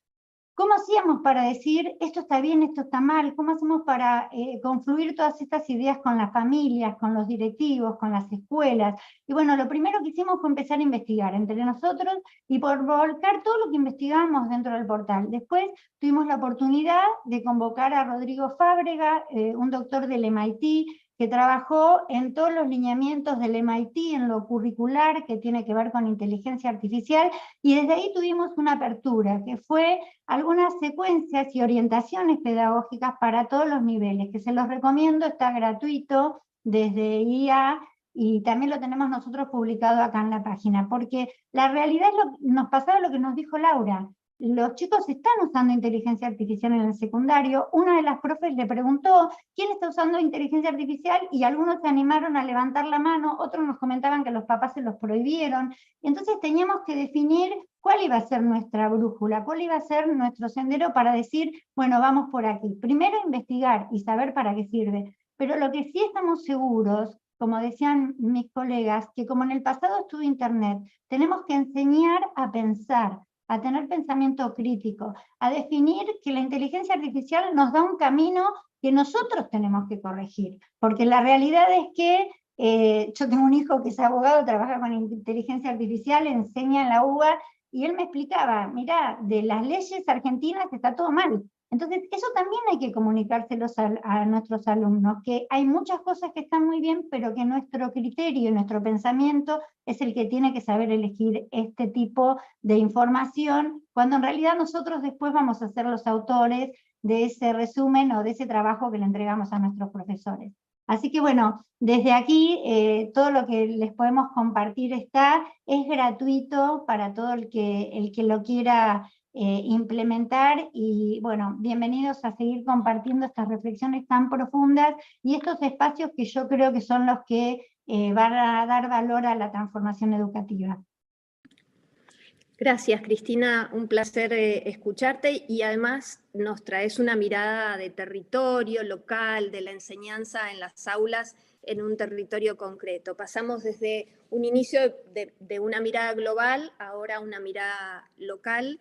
¿Cómo hacíamos para decir esto está bien, esto está mal? ¿Cómo hacemos para confluir todas estas ideas con las familias, con los directivos, con las escuelas? Y bueno, lo primero que hicimos fue empezar a investigar entre nosotros y por volcar todo lo que investigamos dentro del portal. Después tuvimos la oportunidad de convocar a Rodrigo Fábrega, un doctor del MIT, que trabajó en todos los lineamientos del MIT, en lo curricular, que tiene que ver con inteligencia artificial, y desde ahí tuvimos una apertura, que fue algunas secuencias y orientaciones pedagógicas para todos los niveles, que se los recomiendo, está gratuito desde IA, y también lo tenemos nosotros publicado acá en la página, porque la realidad es nos pasaba lo que nos dijo Laura. Los chicos están usando inteligencia artificial en el secundario. Una de las profes le preguntó quién está usando inteligencia artificial y algunos se animaron a levantar la mano, otros nos comentaban que los papás se los prohibieron. Entonces teníamos que definir cuál iba a ser nuestra brújula, cuál iba a ser nuestro sendero para decir, bueno, vamos por aquí. Primero investigar y saber para qué sirve. Pero lo que sí estamos seguros, como decían mis colegas, que como en el pasado estuvo Internet, tenemos que enseñar a pensar, a tener pensamiento crítico, a definir que la inteligencia artificial nos da un camino que nosotros tenemos que corregir, porque la realidad es que yo tengo un hijo que es abogado, trabaja con inteligencia artificial, enseña en la UBA, y él me explicaba, mirá, de las leyes argentinas está todo mal. Entonces, eso también hay que comunicárselos a nuestros alumnos, que hay muchas cosas que están muy bien, pero que nuestro criterio y nuestro pensamiento es el que tiene que saber elegir este tipo de información, cuando en realidad nosotros después vamos a ser los autores de ese resumen o de ese trabajo que le entregamos a nuestros profesores. Así que bueno, desde aquí todo lo que les podemos compartir es gratuito para todo el que lo quiera implementar, y bueno, bienvenidos a seguir compartiendo estas reflexiones tan profundas y estos espacios que yo creo que son los que van a dar valor a la transformación educativa. Gracias, Cristina, un placer escucharte, y además nos traes una mirada de territorio local, de la enseñanza en las aulas en un territorio concreto. Pasamos desde un inicio de una mirada global, ahora una mirada local,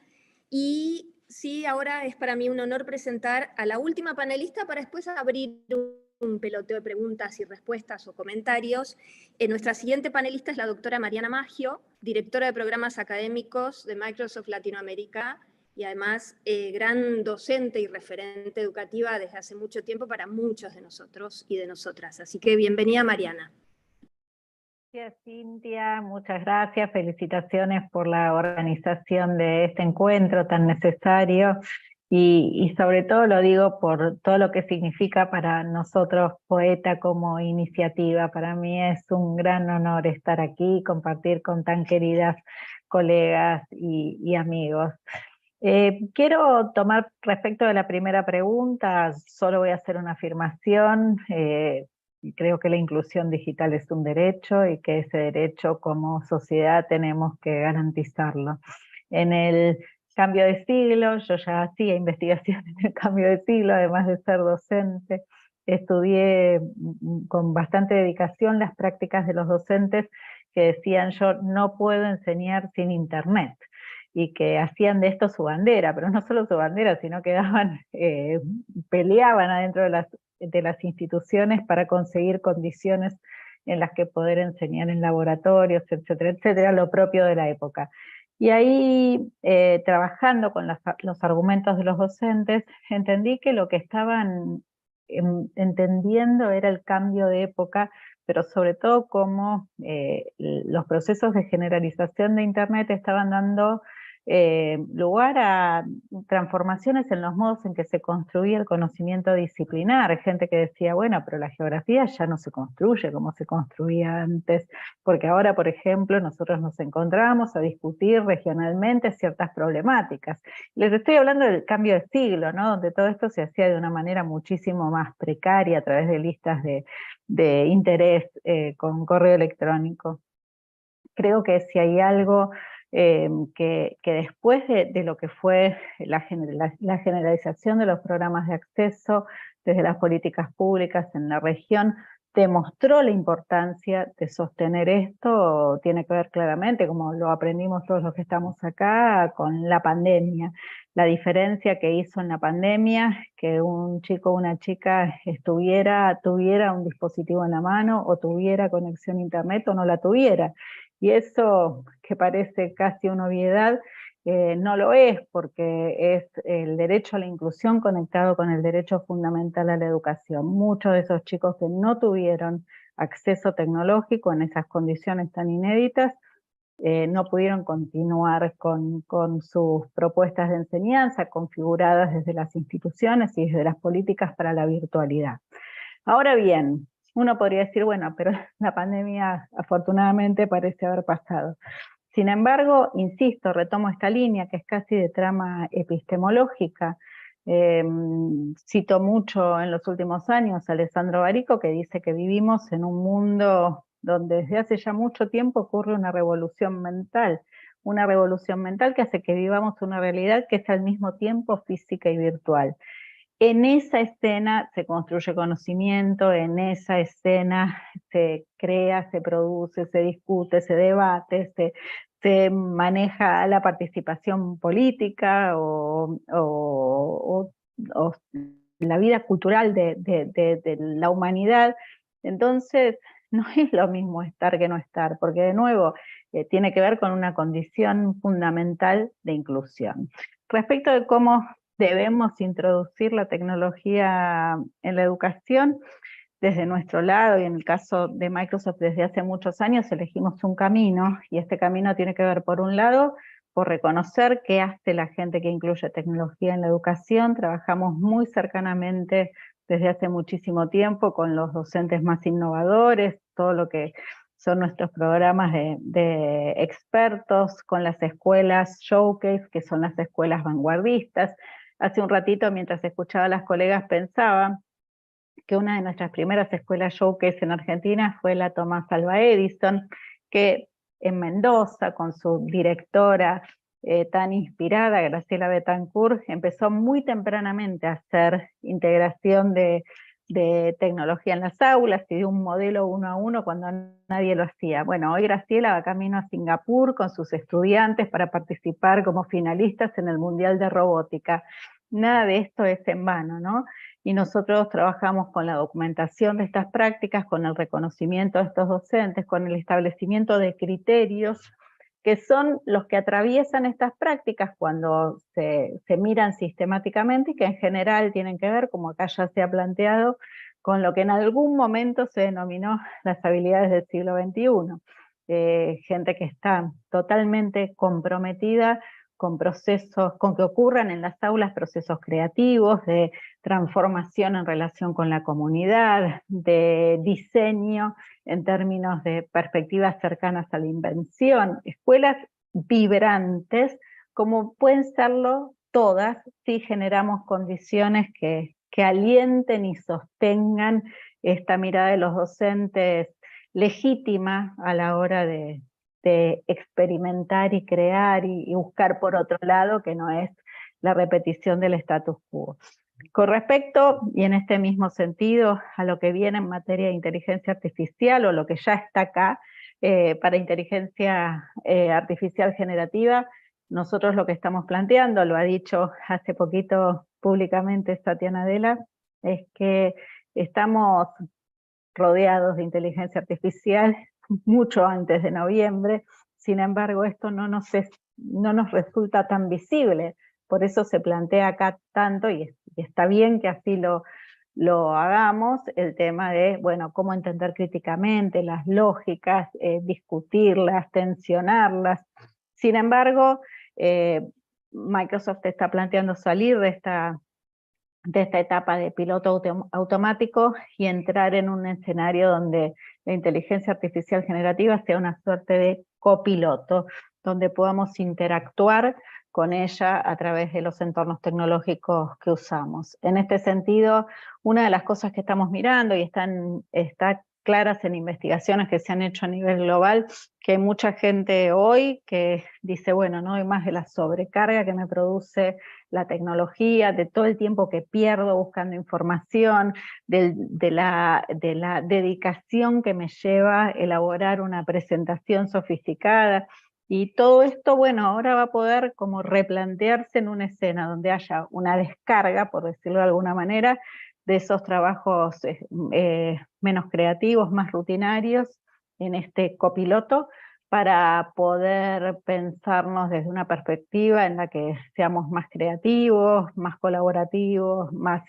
y sí, ahora es para mí un honor presentar a la última panelista para después abrir un peloteo de preguntas y respuestas o comentarios. Nuestra siguiente panelista es la doctora Mariana Maggio, directora de programas académicos de Microsoft Latinoamérica y además gran docente y referente educativa desde hace mucho tiempo para muchos de nosotros y de nosotras. Así que bienvenida, Mariana. Gracias, Cintia, muchas gracias, felicitaciones por la organización de este encuentro tan necesario. Y sobre todo lo digo por todo lo que significa para nosotros Poeta como iniciativa. Para mí es un gran honor estar aquí y compartir con tan queridas colegas y amigos. Quiero tomar respecto de la primera pregunta, solo voy a hacer una afirmación. Creo que la inclusión digital es un derecho y que ese derecho como sociedad tenemos que garantizarlo. En el cambio de siglo, yo ya hacía investigación en el cambio de siglo, además de ser docente. Estudié con bastante dedicación las prácticas de los docentes que decían yo no puedo enseñar sin internet, y que hacían de esto su bandera, pero no solo su bandera, sino que peleaban adentro de las instituciones para conseguir condiciones en las que poder enseñar en laboratorios, etcétera, etcétera, lo propio de la época. Y ahí, trabajando con los argumentos de los docentes, entendí que lo que estaban entendiendo era el cambio de época, pero sobre todo cómo los procesos de generalización de Internet estaban dando lugar a transformaciones en los modos en que se construía el conocimiento disciplinar. Gente que decía, bueno, pero la geografía ya no se construye como se construía antes, porque ahora, por ejemplo, nosotros nos encontramos a discutir regionalmente ciertas problemáticas. Les estoy hablando del cambio de siglo, ¿no? Donde todo esto se hacía de una manera muchísimo más precaria a través de listas de interés con correo electrónico. Creo que si hay algo que después de lo que fue la generalización de los programas de acceso desde las políticas públicas en la región, demostró la importancia de sostener esto, tiene que ver claramente, como lo aprendimos todos los que estamos acá, con la pandemia. La diferencia que hizo en la pandemia, que un chico o una chica tuviera un dispositivo en la mano, o tuviera conexión a internet o no la tuviera. Y eso, que parece casi una obviedad, no lo es, porque es el derecho a la inclusión conectado con el derecho fundamental a la educación. Muchos de esos chicos que no tuvieron acceso tecnológico en esas condiciones tan inéditas, no pudieron continuar con sus propuestas de enseñanza configuradas desde las instituciones y desde las políticas para la virtualidad. Ahora bien, uno podría decir, bueno, pero la pandemia afortunadamente parece haber pasado. Sin embargo, insisto, retomo esta línea que es casi de trama epistemológica. Cito mucho en los últimos años a Alessandro Barico, que dice que vivimos en un mundo donde desde hace ya mucho tiempo ocurre una revolución mental que hace que vivamos una realidad que es al mismo tiempo física y virtual. En esa escena se construye conocimiento, en esa escena se crea, se produce, se discute, se debate, se maneja la participación política o la vida cultural de la humanidad. Entonces, no es lo mismo estar que no estar, porque de nuevo tiene que ver con una condición fundamental de inclusión. Respecto de cómo debemos introducir la tecnología en la educación, desde nuestro lado, y en el caso de Microsoft desde hace muchos años elegimos un camino, y este camino tiene que ver, por un lado, por reconocer qué hace la gente que incluye tecnología en la educación. Trabajamos muy cercanamente desde hace muchísimo tiempo con los docentes más innovadores, todo lo que son nuestros programas de expertos, con las escuelas Showcase, que son las escuelas vanguardistas. Hace un ratito, mientras escuchaba a las colegas, pensaba que una de nuestras primeras escuelas Showcase en Argentina fue la Tomás Alva Edison, que en Mendoza, con su directora tan inspirada, Graciela Betancourt, empezó muy tempranamente a hacer integración de tecnología en las aulas y de un modelo 1 a 1 cuando nadie lo hacía. Bueno, hoy Graciela va camino a Singapur con sus estudiantes para participar como finalistas en el Mundial de Robótica. Nada de esto es en vano, ¿no? Y nosotros trabajamos con la documentación de estas prácticas, con el reconocimiento de estos docentes, con el establecimiento de criterios que son los que atraviesan estas prácticas cuando se miran sistemáticamente y que en general tienen que ver, como acá ya se ha planteado, con lo que en algún momento se denominó las habilidades del siglo XXI. Gente que está totalmente comprometida con procesos, con que ocurran en las aulas procesos creativos, de transformación en relación con la comunidad, de diseño en términos de perspectivas cercanas a la invención, escuelas vibrantes, como pueden serlo todas, si generamos condiciones que alienten y sostengan esta mirada de los docentes legítima a la hora de experimentar y crear y buscar por otro lado, que no es la repetición del status quo. Con respecto, y en este mismo sentido, a lo que viene en materia de inteligencia artificial, o lo que ya está acá, para inteligencia artificial generativa, nosotros lo que estamos planteando, lo ha dicho hace poquito públicamente Satya Nadella, es que estamos rodeados de inteligencia artificial mucho antes de noviembre. Sin embargo, esto no nos resulta tan visible, por eso se plantea acá tanto, y está bien que así lo hagamos, el tema de, bueno, cómo entender críticamente las lógicas, discutirlas, tensionarlas. Sin embargo, Microsoft está planteando salir de esta etapa de piloto automático y entrar en un escenario donde la inteligencia artificial generativa sea una suerte de copiloto, donde podamos interactuar con ella a través de los entornos tecnológicos que usamos. En este sentido, una de las cosas que estamos mirando y está claras en investigaciones que se han hecho a nivel global, que hay mucha gente hoy que dice, bueno, no hay más de la sobrecarga que me produce la tecnología, de todo el tiempo que pierdo buscando información, de la dedicación que me lleva a elaborar una presentación sofisticada. Y todo esto, bueno, ahora va a poder como replantearse en una escena donde haya una descarga, por decirlo de alguna manera, de esos trabajos menos creativos, más rutinarios, en este copiloto, para poder pensarnos desde una perspectiva en la que seamos más creativos, más colaborativos, más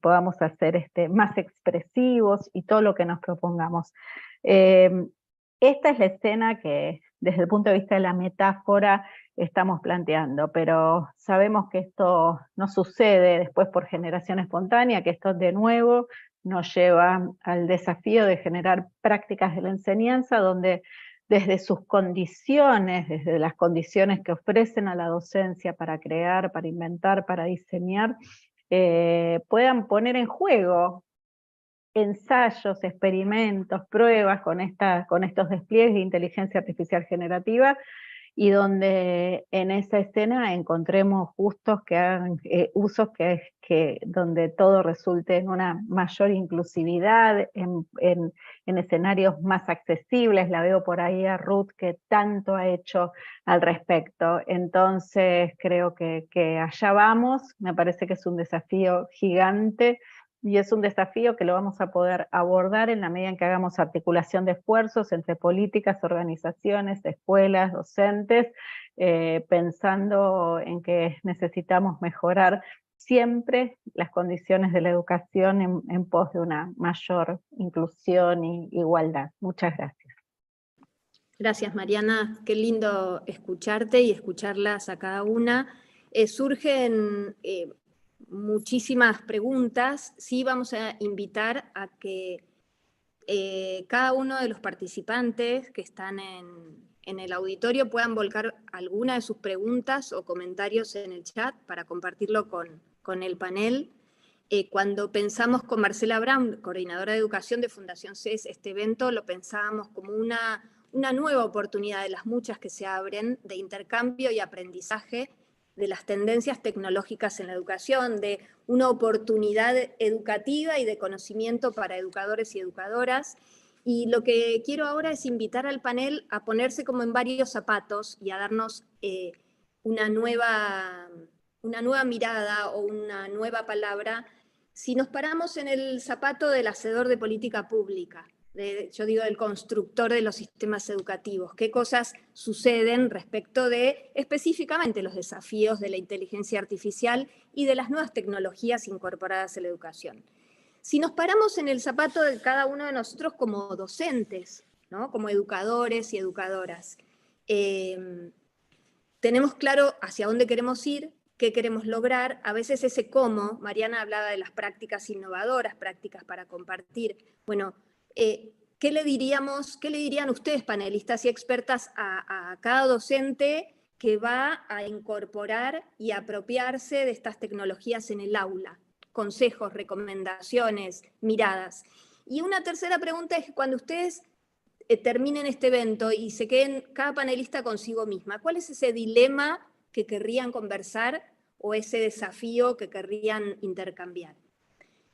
podamos hacer más expresivos y todo lo que nos propongamos. Esta es la escena que desde el punto de vista de la metáfora estamos planteando, pero sabemos que esto no sucede después por generación espontánea, que esto de nuevo nos lleva al desafío de generar prácticas de la enseñanza donde desde sus condiciones, desde las condiciones que ofrecen a la docencia para crear, para inventar, para diseñar, puedan poner en juego ensayos, experimentos, pruebas con estos despliegues de inteligencia artificial generativa, y donde en esa escena encontremos usos donde todo resulte en una mayor inclusividad, en escenarios más accesibles. La veo por ahí a Ruth, que tanto ha hecho al respecto. Entonces creo que allá vamos, me parece que es un desafío gigante, y es un desafío que lo vamos a poder abordar en la medida en que hagamos articulación de esfuerzos entre políticas, organizaciones, escuelas, docentes, pensando en que necesitamos mejorar siempre las condiciones de la educación en pos de una mayor inclusión y igualdad. Muchas gracias. Gracias, Mariana. Qué lindo escucharte y escucharlas a cada una. Surgen muchísimas preguntas. Sí, vamos a invitar a que cada uno de los participantes que están en el auditorio puedan volcar alguna de sus preguntas o comentarios en el chat para compartirlo con el panel. Cuando pensamos con Marcela Brown, coordinadora de educación de Fundación CES, este evento lo pensábamos como una nueva oportunidad de las muchas que se abren de intercambio y aprendizaje de las tendencias tecnológicas en la educación, de una oportunidad educativa y de conocimiento para educadores y educadoras. Y lo que quiero ahora es invitar al panel a ponerse como en varios zapatos y a darnos una nueva mirada o una nueva palabra. Si nos paramos en el zapato del hacedor de política pública, yo digo del constructor de los sistemas educativos, qué cosas suceden respecto de específicamente los desafíos de la inteligencia artificial y de las nuevas tecnologías incorporadas en la educación. Si nos paramos en el zapato de cada uno de nosotros como docentes, ¿no? Como educadores y educadoras, tenemos claro hacia dónde queremos ir, qué queremos lograr. A veces ese cómo, Mariana hablaba de las prácticas innovadoras, prácticas para compartir. Bueno, ¿qué le dirían ustedes, panelistas y expertas, a cada docente que va a incorporar y apropiarse de estas tecnologías en el aula? Consejos, recomendaciones, miradas. Y una tercera pregunta es que cuando ustedes terminen este evento y se queden cada panelista consigo misma, ¿cuál es ese dilema que querrían conversar o ese desafío que querrían intercambiar?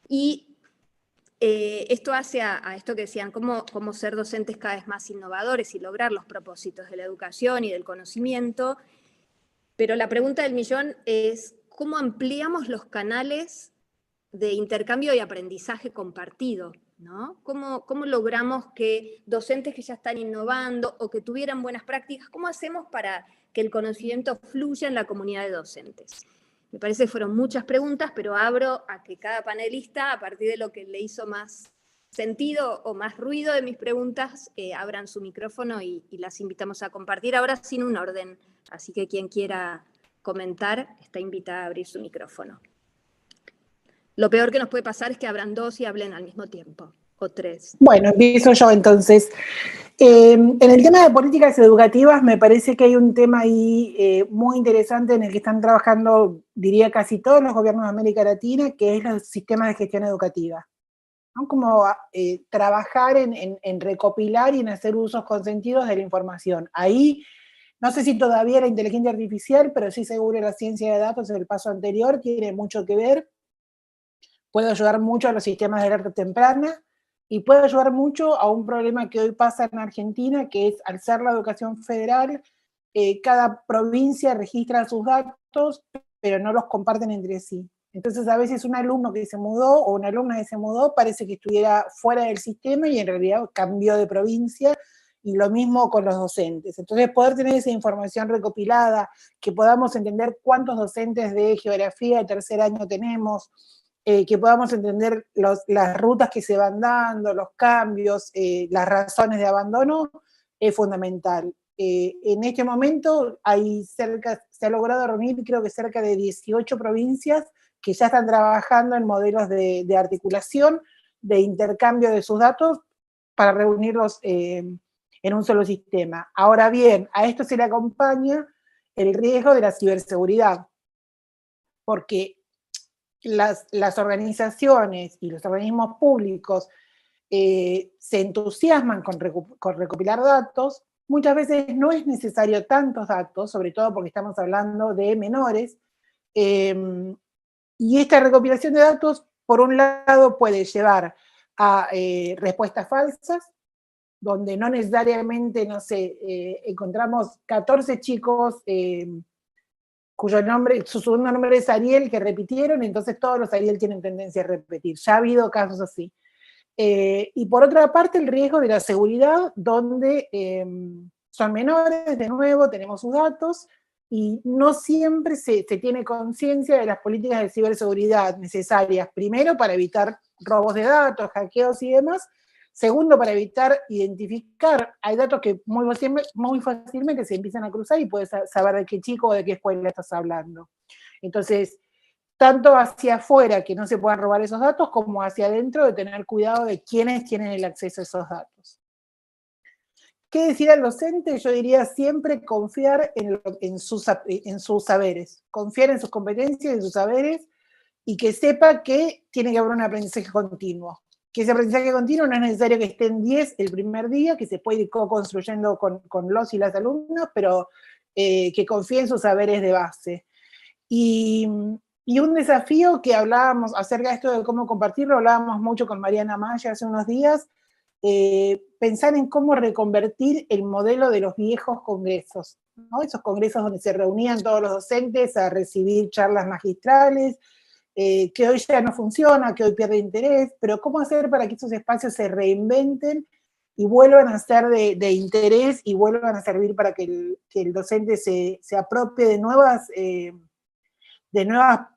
Y esto hace a esto que decían, cómo ser docentes cada vez más innovadores y lograr los propósitos de la educación y del conocimiento. Pero la pregunta del millón es, ¿cómo ampliamos los canales de intercambio y aprendizaje compartido, ¿no? ¿Cómo logramos que docentes que ya están innovando o que tuvieran buenas prácticas, cómo hacemos para que el conocimiento fluya en la comunidad de docentes? Me parece que fueron muchas preguntas, pero abro a que cada panelista, a partir de lo que le hizo más sentido o más ruido de mis preguntas, abran su micrófono y las invitamos a compartir, ahora sin un orden. Así que quien quiera comentar está invitada a abrir su micrófono. Lo peor que nos puede pasar es que abran dos y hablen al mismo tiempo, o tres. Bueno, empiezo yo entonces. En el tema de políticas educativas me parece que hay un tema ahí muy interesante en el que están trabajando, diría, casi todos los gobiernos de América Latina, que es los sistemas de gestión educativa, ¿no? Como trabajar en recopilar y en hacer usos consentidos de la información. Ahí, no sé si todavía la inteligencia artificial, pero sí seguro la ciencia de datos en el paso anterior tiene mucho que ver. Puede ayudar mucho a los sistemas de alerta temprana y puede ayudar mucho a un problema que hoy pasa en Argentina, que es, al ser la educación federal, cada provincia registra sus datos, pero no los comparten entre sí. Entonces, a veces un alumno que se mudó o una alumna que se mudó parece que estuviera fuera del sistema y en realidad cambió de provincia, y lo mismo con los docentes. Entonces, poder tener esa información recopilada, que podamos entender cuántos docentes de geografía de tercer año tenemos, que podamos entender las rutas que se van dando, los cambios, las razones de abandono, es fundamental. En este momento se ha logrado reunir, creo que cerca de 18 provincias que ya están trabajando en modelos de articulación, de intercambio de sus datos, para reunirlos en un solo sistema. Ahora bien, a esto se le acompaña el riesgo de la ciberseguridad, porque las organizaciones y los organismos públicos se entusiasman con recopilar datos. Muchas veces no es necesario tantos datos, sobre todo porque estamos hablando de menores, y esta recopilación de datos, por un lado, puede llevar a respuestas falsas, donde no necesariamente, no sé, encontramos 14 chicos cuyo nombre, su segundo nombre es Ariel, que repitieron, entonces todos los Ariel tienen tendencia a repetir. Ya ha habido casos así. Y por otra parte, el riesgo de la seguridad, donde son menores, de nuevo, tenemos sus datos, y no siempre se tiene conciencia de las políticas de ciberseguridad necesarias, primero para evitar robos de datos, hackeos y demás, segundo para evitar identificar, hay datos que muy fácilmente se empiezan a cruzar y puedes saber de qué chico o de qué escuela estás hablando. Entonces, tanto hacia afuera que no se puedan robar esos datos, como hacia adentro de tener cuidado de quiénes tienen el acceso a esos datos. ¿Qué decir al docente? Yo diría siempre confiar en sus saberes, confiar en sus competencias, en sus saberes, y que sepa que tiene que haber un aprendizaje continuo. Que ese aprendizaje continuo no es necesario que estén 10 el primer día, que se puede ir co-construyendo con los y las alumnas, pero que confíe en sus saberes de base. Y un desafío que hablábamos acerca de esto de cómo compartirlo, hablábamos mucho con Mariana Maya hace unos días, pensar en cómo reconvertir el modelo de los viejos congresos, ¿no? Esos congresos donde se reunían todos los docentes a recibir charlas magistrales, que hoy ya no funciona, que hoy pierde interés, pero cómo hacer para que esos espacios se reinventen y vuelvan a ser de interés y vuelvan a servir para que el docente se apropie de nuevas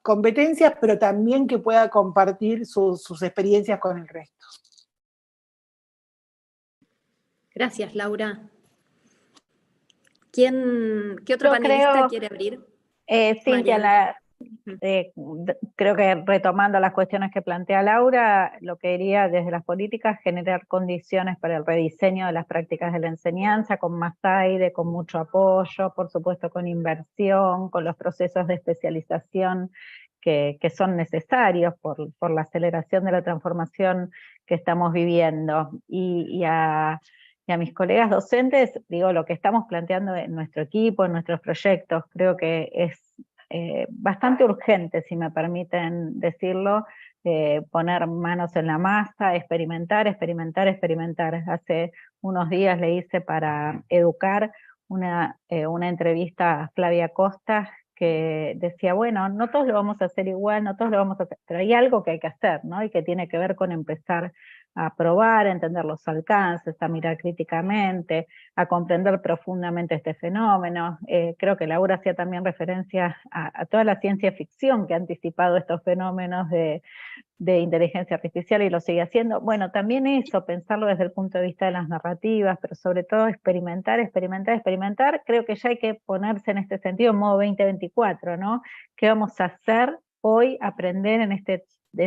competencias, pero también que pueda compartir sus experiencias con el resto. Gracias, Laura. ¿Qué otro panelista quiere abrir? Cintia, creo que retomando las cuestiones que plantea Laura, lo que diría desde las políticas, generar condiciones para el rediseño de las prácticas de la enseñanza, con más aire, con mucho apoyo, por supuesto con inversión, con los procesos de especialización que son necesarios por la aceleración de la transformación que estamos viviendo. Y a mis colegas docentes, digo, lo que estamos planteando en nuestro equipo, en nuestros proyectos, creo que es bastante urgente, si me permiten decirlo, poner manos en la masa, experimentar. Hace unos días le hice para Educar una entrevista a Flavia Costa, que decía, bueno, no todos lo vamos a hacer igual, no todos lo vamos a hacer, pero hay algo que hay que hacer, ¿no? Y que tiene que ver con empezar a probar, a entender los alcances, a mirar críticamente, a comprender profundamente este fenómeno. Creo que Laura hacía también referencia a toda la ciencia ficción que ha anticipado estos fenómenos de inteligencia artificial y lo sigue haciendo. Bueno, también eso, pensarlo desde el punto de vista de las narrativas, pero sobre todo experimentar. Creo que ya hay que ponerse en este sentido en modo 2024, ¿no? ¿Qué vamos a hacer hoy, aprender en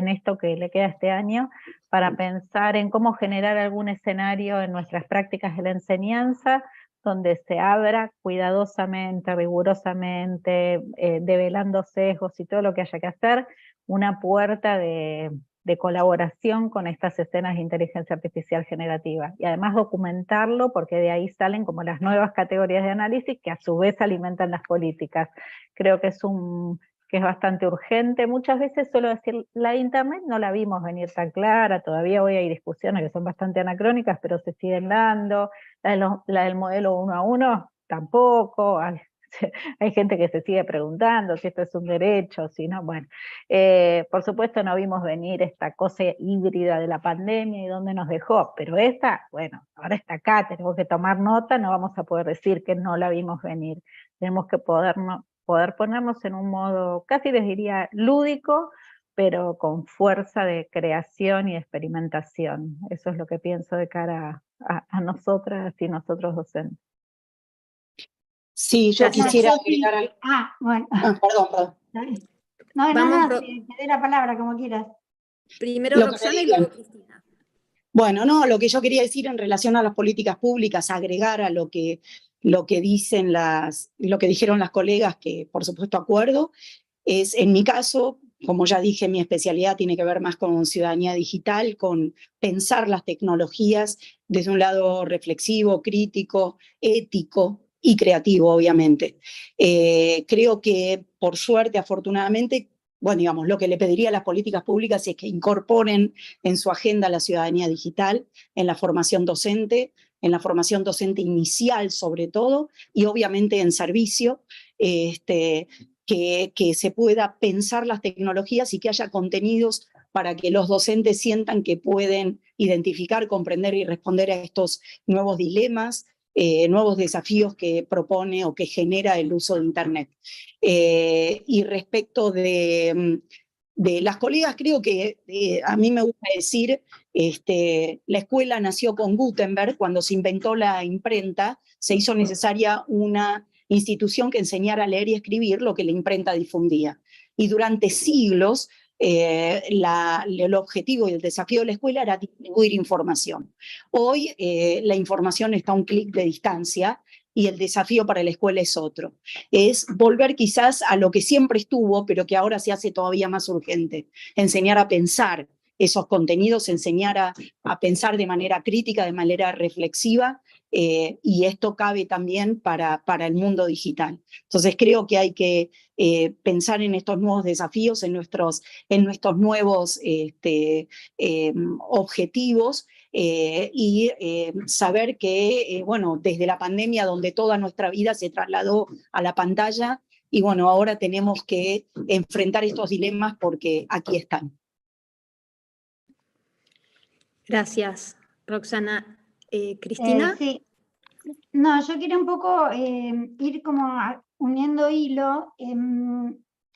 esto que le queda este año, para pensar en cómo generar algún escenario en nuestras prácticas de la enseñanza, donde se abra cuidadosamente, rigurosamente, develando sesgos y todo lo que haya que hacer, una puerta de colaboración con estas escenas de inteligencia artificial generativa. Y además documentarlo, porque de ahí salen como las nuevas categorías de análisis que a su vez alimentan las políticas. Creo que es bastante urgente. Muchas veces suelo decir, la Internet no la vimos venir tan clara, todavía hoy hay discusiones que son bastante anacrónicas, pero se siguen dando. La del modelo 1 a 1 tampoco. Hay gente que se sigue preguntando si esto es un derecho, si no, bueno. Por supuesto no vimos venir esta cosa híbrida de la pandemia y dónde nos dejó, pero esta, bueno, ahora está acá, tenemos que tomar nota, no vamos a poder decir que no la vimos venir. Tenemos que poder ponernos en un modo, casi les diría, lúdico, pero con fuerza de creación y de experimentación. Eso es lo que pienso de cara a nosotras y nosotros docentes. Sí, yo quisiera agregar algo. Bueno. Perdón. No, te doy la palabra como quieras. Primero Roxana y luego Cristina. Bueno, no, lo que yo quería decir en relación a las políticas públicas, agregar a lo que dijeron las colegas, que por supuesto acuerdo, es en mi caso, como ya dije, mi especialidad tiene que ver más con ciudadanía digital, con pensar las tecnologías desde un lado reflexivo, crítico, ético y creativo, obviamente. Creo que, por suerte, afortunadamente, bueno, digamos, lo que le pediría a las políticas públicas es que incorporen en su agenda la ciudadanía digital, en la formación docente inicial sobre todo, y obviamente en servicio, que se pueda pensar las tecnologías y que haya contenidos para que los docentes sientan que pueden identificar, comprender y responder a estos nuevos dilemas, nuevos desafíos que propone o que genera el uso de Internet. Y respecto de las colegas, creo que a mí me gusta decir, la escuela nació con Gutenberg. Cuando se inventó la imprenta, se hizo necesaria una institución que enseñara a leer y escribir lo que la imprenta difundía. Y durante siglos, el objetivo y el desafío de la escuela era distribuir información. Hoy la información está a un clic de distancia y el desafío para la escuela es otro. Es volver quizás a lo que siempre estuvo, pero que ahora se hace todavía más urgente. Enseñar a pensar esos contenidos, enseñar a pensar de manera crítica, de manera reflexiva, y esto cabe también para el mundo digital. Entonces creo que hay que pensar en estos nuevos desafíos, en nuestros nuevos objetivos, y saber que, bueno, desde la pandemia, donde toda nuestra vida se trasladó a la pantalla, y bueno, ahora tenemos que enfrentar estos dilemas porque aquí están. Gracias, Roxana. ¿Cristina? Sí. No, yo quería un poco ir como uniendo hilo.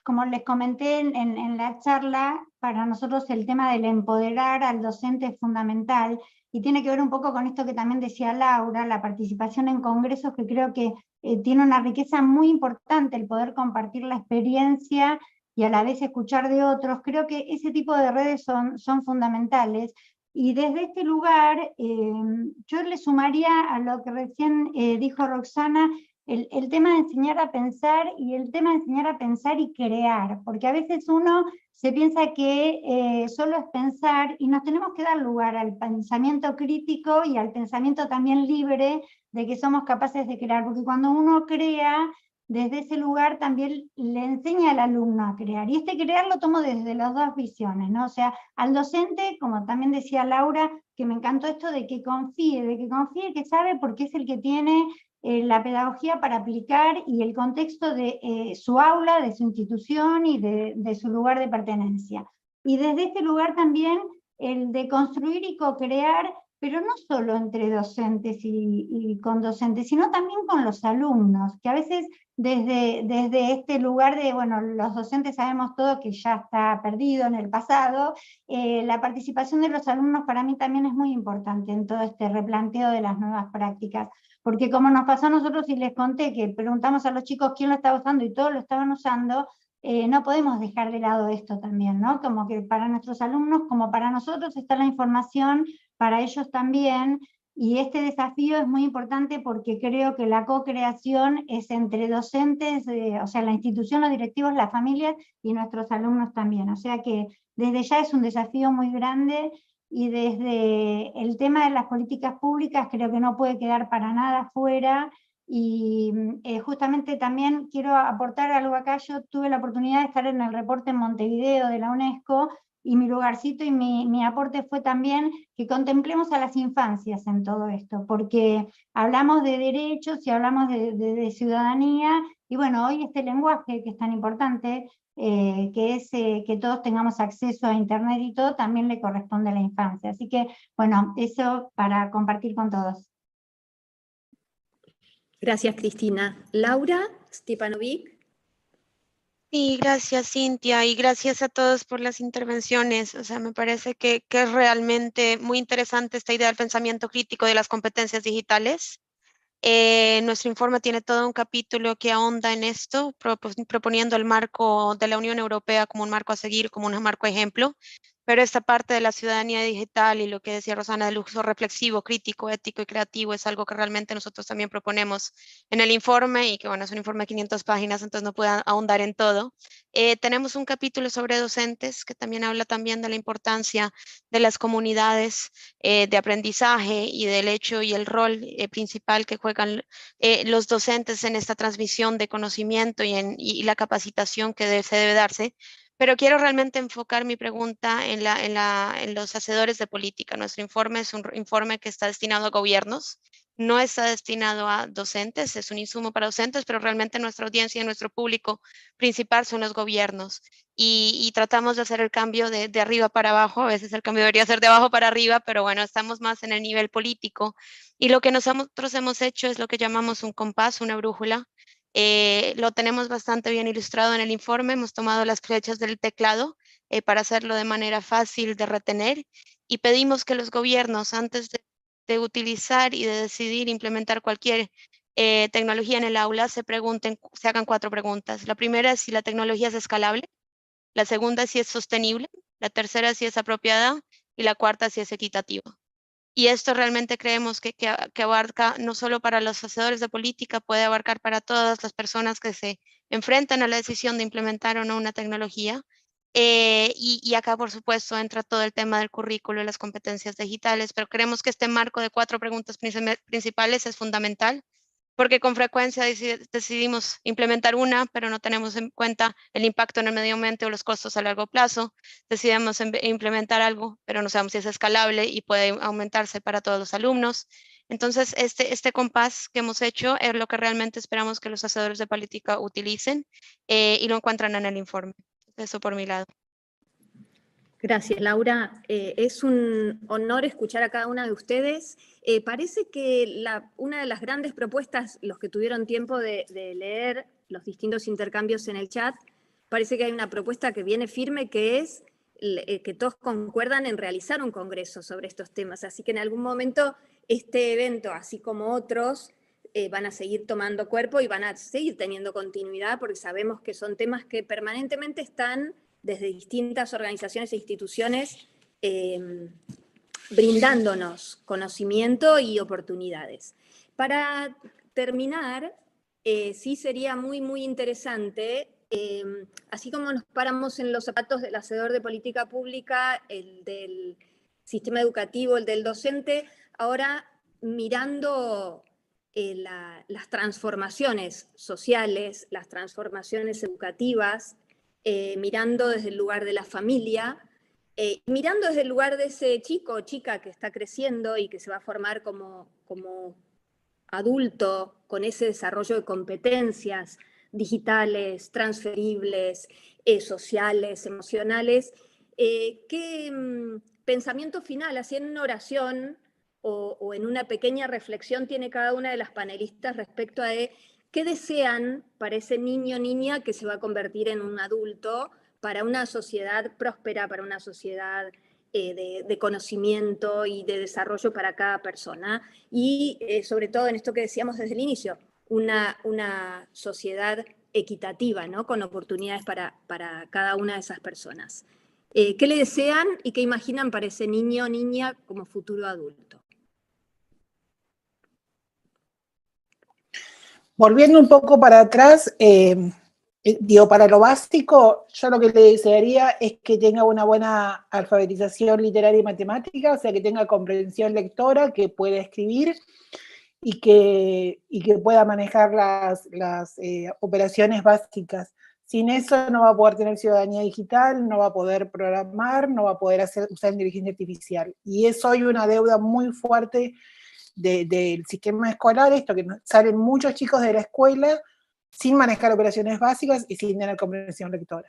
Como les comenté en la charla, para nosotros el tema del empoderar al docente es fundamental y tiene que ver un poco con esto que también decía Laura, la participación en congresos, que creo que tiene una riqueza muy importante, el poder compartir la experiencia y a la vez escuchar de otros. Creo que ese tipo de redes son fundamentales. Y desde este lugar, yo le sumaría a lo que recién dijo Roxana, el tema de enseñar a pensar y el tema de enseñar a pensar y crear, porque a veces uno se piensa que solo es pensar y nos tenemos que dar lugar al pensamiento crítico y al pensamiento también libre de que somos capaces de crear, porque cuando uno crea, desde ese lugar también le enseña al alumno a crear. Y este crear lo tomo desde las dos visiones, ¿no? O sea, al docente, como también decía Laura, que me encantó esto de que confíe, que sabe porque es el que tiene la pedagogía para aplicar y el contexto de su aula, de su institución y de su lugar de pertenencia. Y desde este lugar también el de construir y co-crear, pero no solo entre docentes y con docentes, sino también con los alumnos, que a veces desde este lugar de, bueno, los docentes sabemos todo que ya está perdido en el pasado, la participación de los alumnos para mí también es muy importante en todo este replanteo de las nuevas prácticas, porque como nos pasó a nosotros y les conté que preguntamos a los chicos quién lo estaba usando y todos lo estaban usando, no podemos dejar de lado esto también, ¿no? Como que para nuestros alumnos, como para nosotros está la información, para ellos también, y este desafío es muy importante porque creo que la co-creación es entre docentes, o sea, la institución, los directivos, las familias y nuestros alumnos también. O sea que desde ya es un desafío muy grande y desde el tema de las políticas públicas creo que no puede quedar para nada fuera. Y justamente también quiero aportar algo acá. Yo tuve la oportunidad de estar en el reporte en Montevideo de la UNESCO, y mi lugarcito y mi aporte fue también que contemplemos a las infancias en todo esto, porque hablamos de derechos y hablamos de ciudadanía, y bueno, hoy este lenguaje que es tan importante, que es que todos tengamos acceso a internet y todo, también le corresponde a la infancia. Así que, bueno, eso para compartir con todos. Gracias, Cristina. Laura Stepanovic. Sí, gracias, Cintia, y gracias a todos por las intervenciones. O sea, me parece que es realmente muy interesante esta idea del pensamiento crítico de las competencias digitales. Nuestro informe tiene todo un capítulo que ahonda en esto, proponiendo el marco de la Unión Europea como un marco a seguir, como un marco ejemplo. Pero esta parte de la ciudadanía digital y lo que decía Rosana del uso reflexivo, crítico, ético y creativo es algo que realmente nosotros también proponemos en el informe, y que bueno, es un informe de 500 páginas, entonces no puedo ahondar en todo. Tenemos un capítulo sobre docentes que también habla también de la importancia de las comunidades de aprendizaje y del hecho y el rol principal que juegan los docentes en esta transmisión de conocimiento y la capacitación que se debe darse. Pero quiero realmente enfocar mi pregunta en los hacedores de política. Nuestro informe es un informe que está destinado a gobiernos, no está destinado a docentes, es un insumo para docentes, pero realmente nuestra audiencia y nuestro público principal son los gobiernos. Y tratamos de hacer el cambio de arriba para abajo. A veces el cambio debería ser de abajo para arriba, pero bueno, estamos más en el nivel político. Y lo que nosotros hemos hecho es lo que llamamos un compás, una brújula. Lo tenemos bastante bien ilustrado en el informe. Hemos tomado las flechas del teclado para hacerlo de manera fácil de retener, y pedimos que los gobiernos, antes de utilizar y de decidir implementar cualquier tecnología en el aula, se hagan 4 preguntas. La primera es si la tecnología es escalable, la segunda si es sostenible, la tercera si es apropiada, y la cuarta si es equitativa. Y esto realmente creemos que abarca no solo para los hacedores de política, puede abarcar para todas las personas que se enfrentan a la decisión de implementar o no una tecnología. Y acá, por supuesto, entra todo el tema del currículo y las competencias digitales, pero creemos que este marco de 4 preguntas principales es fundamental, porque con frecuencia decidimos implementar una, pero no tenemos en cuenta el impacto en el medio ambiente o los costos a largo plazo. Decidimos implementar algo, pero no sabemos si es escalable y puede aumentarse para todos los alumnos. Entonces, este compás que hemos hecho es lo que realmente esperamos que los hacedores de política utilicen, y lo encuentran en el informe. Eso por mi lado. Gracias, Laura. Es un honor escuchar a cada una de ustedes. Parece que una de las grandes propuestas, los que tuvieron tiempo de leer los distintos intercambios en el chat, parece que hay una propuesta que viene firme, que es que todos concuerdan en realizar un congreso sobre estos temas. Así que en algún momento este evento, así como otros, van a seguir tomando cuerpo y van a seguir teniendo continuidad, porque sabemos que son temas que permanentemente están desde distintas organizaciones e instituciones brindándonos conocimiento y oportunidades. Para terminar, sí sería muy, muy interesante, así como nos paramos en los zapatos del hacedor de política pública, el del sistema educativo, el del docente, ahora mirando las transformaciones sociales, las transformaciones educativas, mirando desde el lugar de la familia, mirando desde el lugar de ese chico o chica que está creciendo y que se va a formar como adulto con ese desarrollo de competencias digitales, transferibles, sociales, emocionales, ¿qué pensamiento final, así en una oración o en una pequeña reflexión tiene cada una de las panelistas respecto a qué desean para ese niño o niña que se va a convertir en un adulto, para una sociedad próspera, para una sociedad de conocimiento y de desarrollo para cada persona? Y sobre todo en esto que decíamos desde el inicio, una sociedad equitativa, ¿no? Con oportunidades para cada una de esas personas. ¿Qué le desean y qué imaginan para ese niño o niña como futuro adulto? Volviendo un poco para atrás, digo, para lo básico, yo lo que le desearía es que tenga una buena alfabetización literaria y matemática, o sea, que tenga comprensión lectora, que pueda escribir y que pueda manejar las operaciones básicas. Sin eso no va a poder tener ciudadanía digital, no va a poder programar, no va a poder usar inteligencia artificial. Y es hoy una deuda muy fuerte del sistema escolar, esto que salen muchos chicos de la escuela sin manejar operaciones básicas y sin tener comprensión lectora.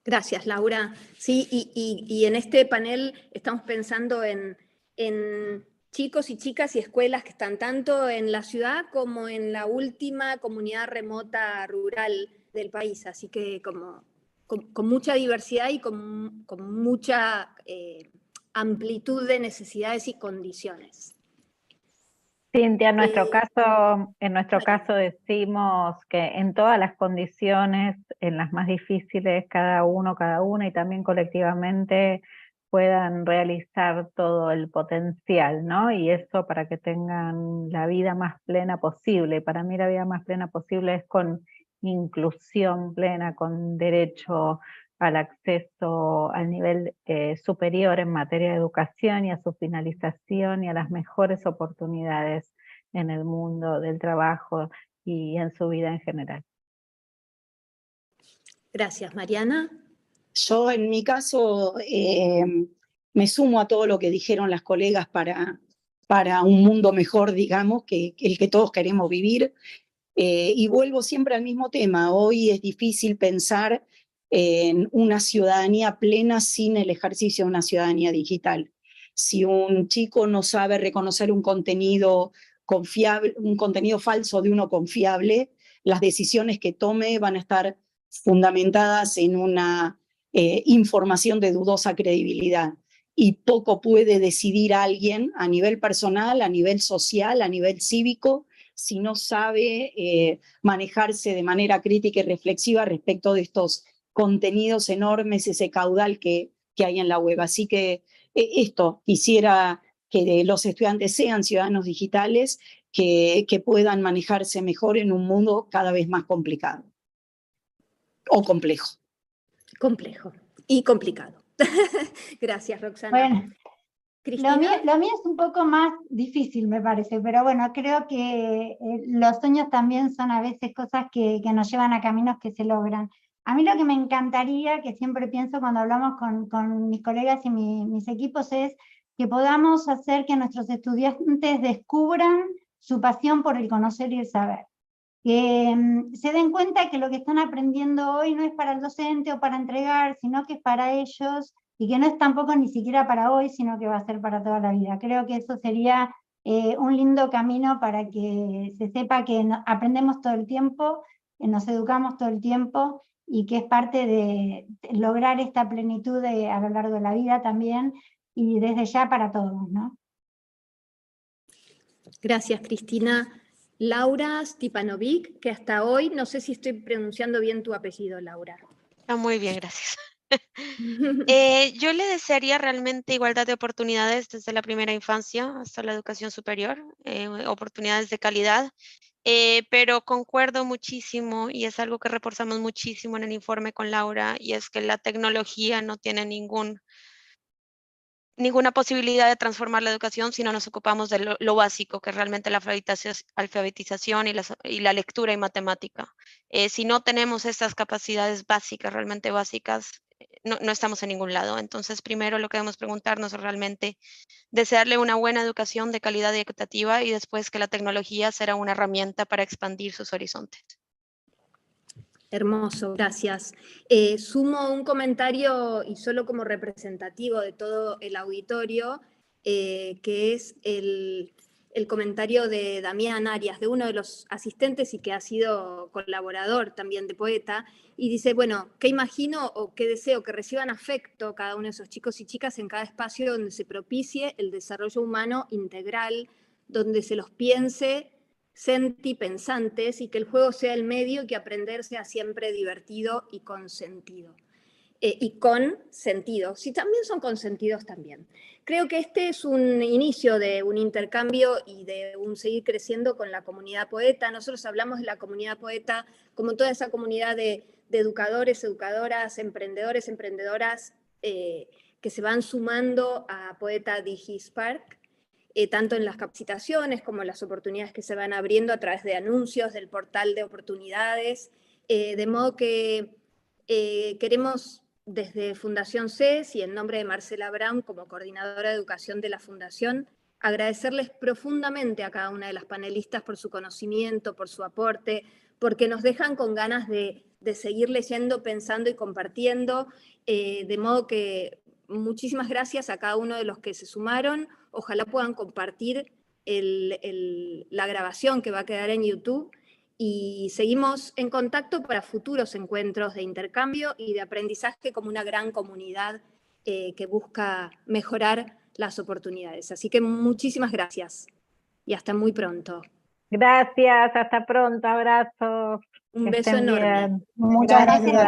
Gracias, Laura. Sí, y en este panel estamos pensando en chicos y chicas y escuelas que están tanto en la ciudad como en la última comunidad remota rural del país, así que con mucha diversidad y con mucha amplitud de necesidades y condiciones. Cintia, en nuestro caso decimos que en todas las condiciones, en las más difíciles, cada uno, cada una y también colectivamente puedan realizar todo el potencial, ¿no? Y eso para que tengan la vida más plena posible. Para mí la vida más plena posible es con inclusión plena, con derecho al acceso al nivel superior en materia de educación y a su finalización y a las mejores oportunidades en el mundo del trabajo y en su vida en general. Gracias, Mariana. Yo en mi caso me sumo a todo lo que dijeron las colegas para un mundo mejor, digamos, que el que todos queremos vivir. Y vuelvo siempre al mismo tema. Hoy es difícil pensar en una ciudadanía plena sin el ejercicio de una ciudadanía digital. Si un chico no sabe reconocer un contenido confiable, un contenido falso de uno confiable, las decisiones que tome van a estar fundamentadas en una información de dudosa credibilidad. Y poco puede decidir alguien a nivel personal, a nivel social, a nivel cívico, si no sabe manejarse de manera crítica y reflexiva respecto de estos contenidos enormes, ese caudal que hay en la web. Así que esto, quisiera que los estudiantes sean ciudadanos digitales, que puedan manejarse mejor en un mundo cada vez más complicado. O complejo. Complejo y complicado. Gracias, Roxana. Bueno, ¿Cristina? Lo mío es un poco más difícil, me parece, pero bueno, creo que los sueños también son a veces cosas que nos llevan a caminos que se logran. A mí lo que me encantaría, que siempre pienso cuando hablamos con mis colegas y mis equipos, es que podamos hacer que nuestros estudiantes descubran su pasión por el conocer y el saber. Que se den cuenta que lo que están aprendiendo hoy no es para el docente o para entregar, sino que es para ellos, y que no es tampoco ni siquiera para hoy, sino que va a ser para toda la vida. Creo que eso sería un lindo camino para que se sepa que aprendemos todo el tiempo, nos educamos todo el tiempo, y que es parte de lograr esta plenitud a lo largo de la vida también, y desde ya para todos, ¿no? Gracias, Cristina. Laura Stipanovic, que hasta hoy, no sé si estoy pronunciando bien tu apellido, Laura. Está muy bien, gracias. Yo le desearía realmente igualdad de oportunidades desde la primera infancia hasta la educación superior, oportunidades de calidad, pero concuerdo muchísimo y es algo que reforzamos muchísimo en el informe con Laura, y es que la tecnología no tiene ninguna posibilidad de transformar la educación si no nos ocupamos de lo básico, que es realmente la alfabetización y la lectura y matemática. Si no tenemos estas capacidades básicas, realmente básicas, no estamos en ningún lado. Entonces, primero lo que debemos preguntarnos es realmente desearle una buena educación de calidad y equitativa, y después que la tecnología será una herramienta para expandir sus horizontes. Hermoso, gracias. Sumo un comentario, y solo como representativo de todo el auditorio, que es el comentario de Damián Arias, de uno de los asistentes y que ha sido colaborador también de Poeta, y dice, bueno, ¿qué imagino o qué deseo? Que reciban afecto cada uno de esos chicos y chicas en cada espacio donde se propicie el desarrollo humano integral, donde se los piense sentipensantes, y que el juego sea el medio y que aprender sea siempre divertido y con sentido. Y con sentido, si también son consentidos también. Creo que este es un inicio de un intercambio y de un seguir creciendo con la comunidad Poeta. Nosotros hablamos de la comunidad Poeta como toda esa comunidad de educadores, educadoras, emprendedores, emprendedoras que se van sumando a Poeta DigiSpark, tanto en las capacitaciones como en las oportunidades que se van abriendo a través de anuncios del portal de oportunidades, de modo que queremos desde Fundación CES y en nombre de Marcela Brown como coordinadora de educación de la Fundación, agradecerles profundamente a cada una de las panelistas por su conocimiento, por su aporte, porque nos dejan con ganas de seguir leyendo, pensando y compartiendo, de modo que muchísimas gracias a cada uno de los que se sumaron. Ojalá puedan compartir la grabación que va a quedar en YouTube, y seguimos en contacto para futuros encuentros de intercambio y de aprendizaje como una gran comunidad que busca mejorar las oportunidades. Así que muchísimas gracias y hasta muy pronto. Gracias, hasta pronto, abrazos. Un beso enorme. Muchas gracias.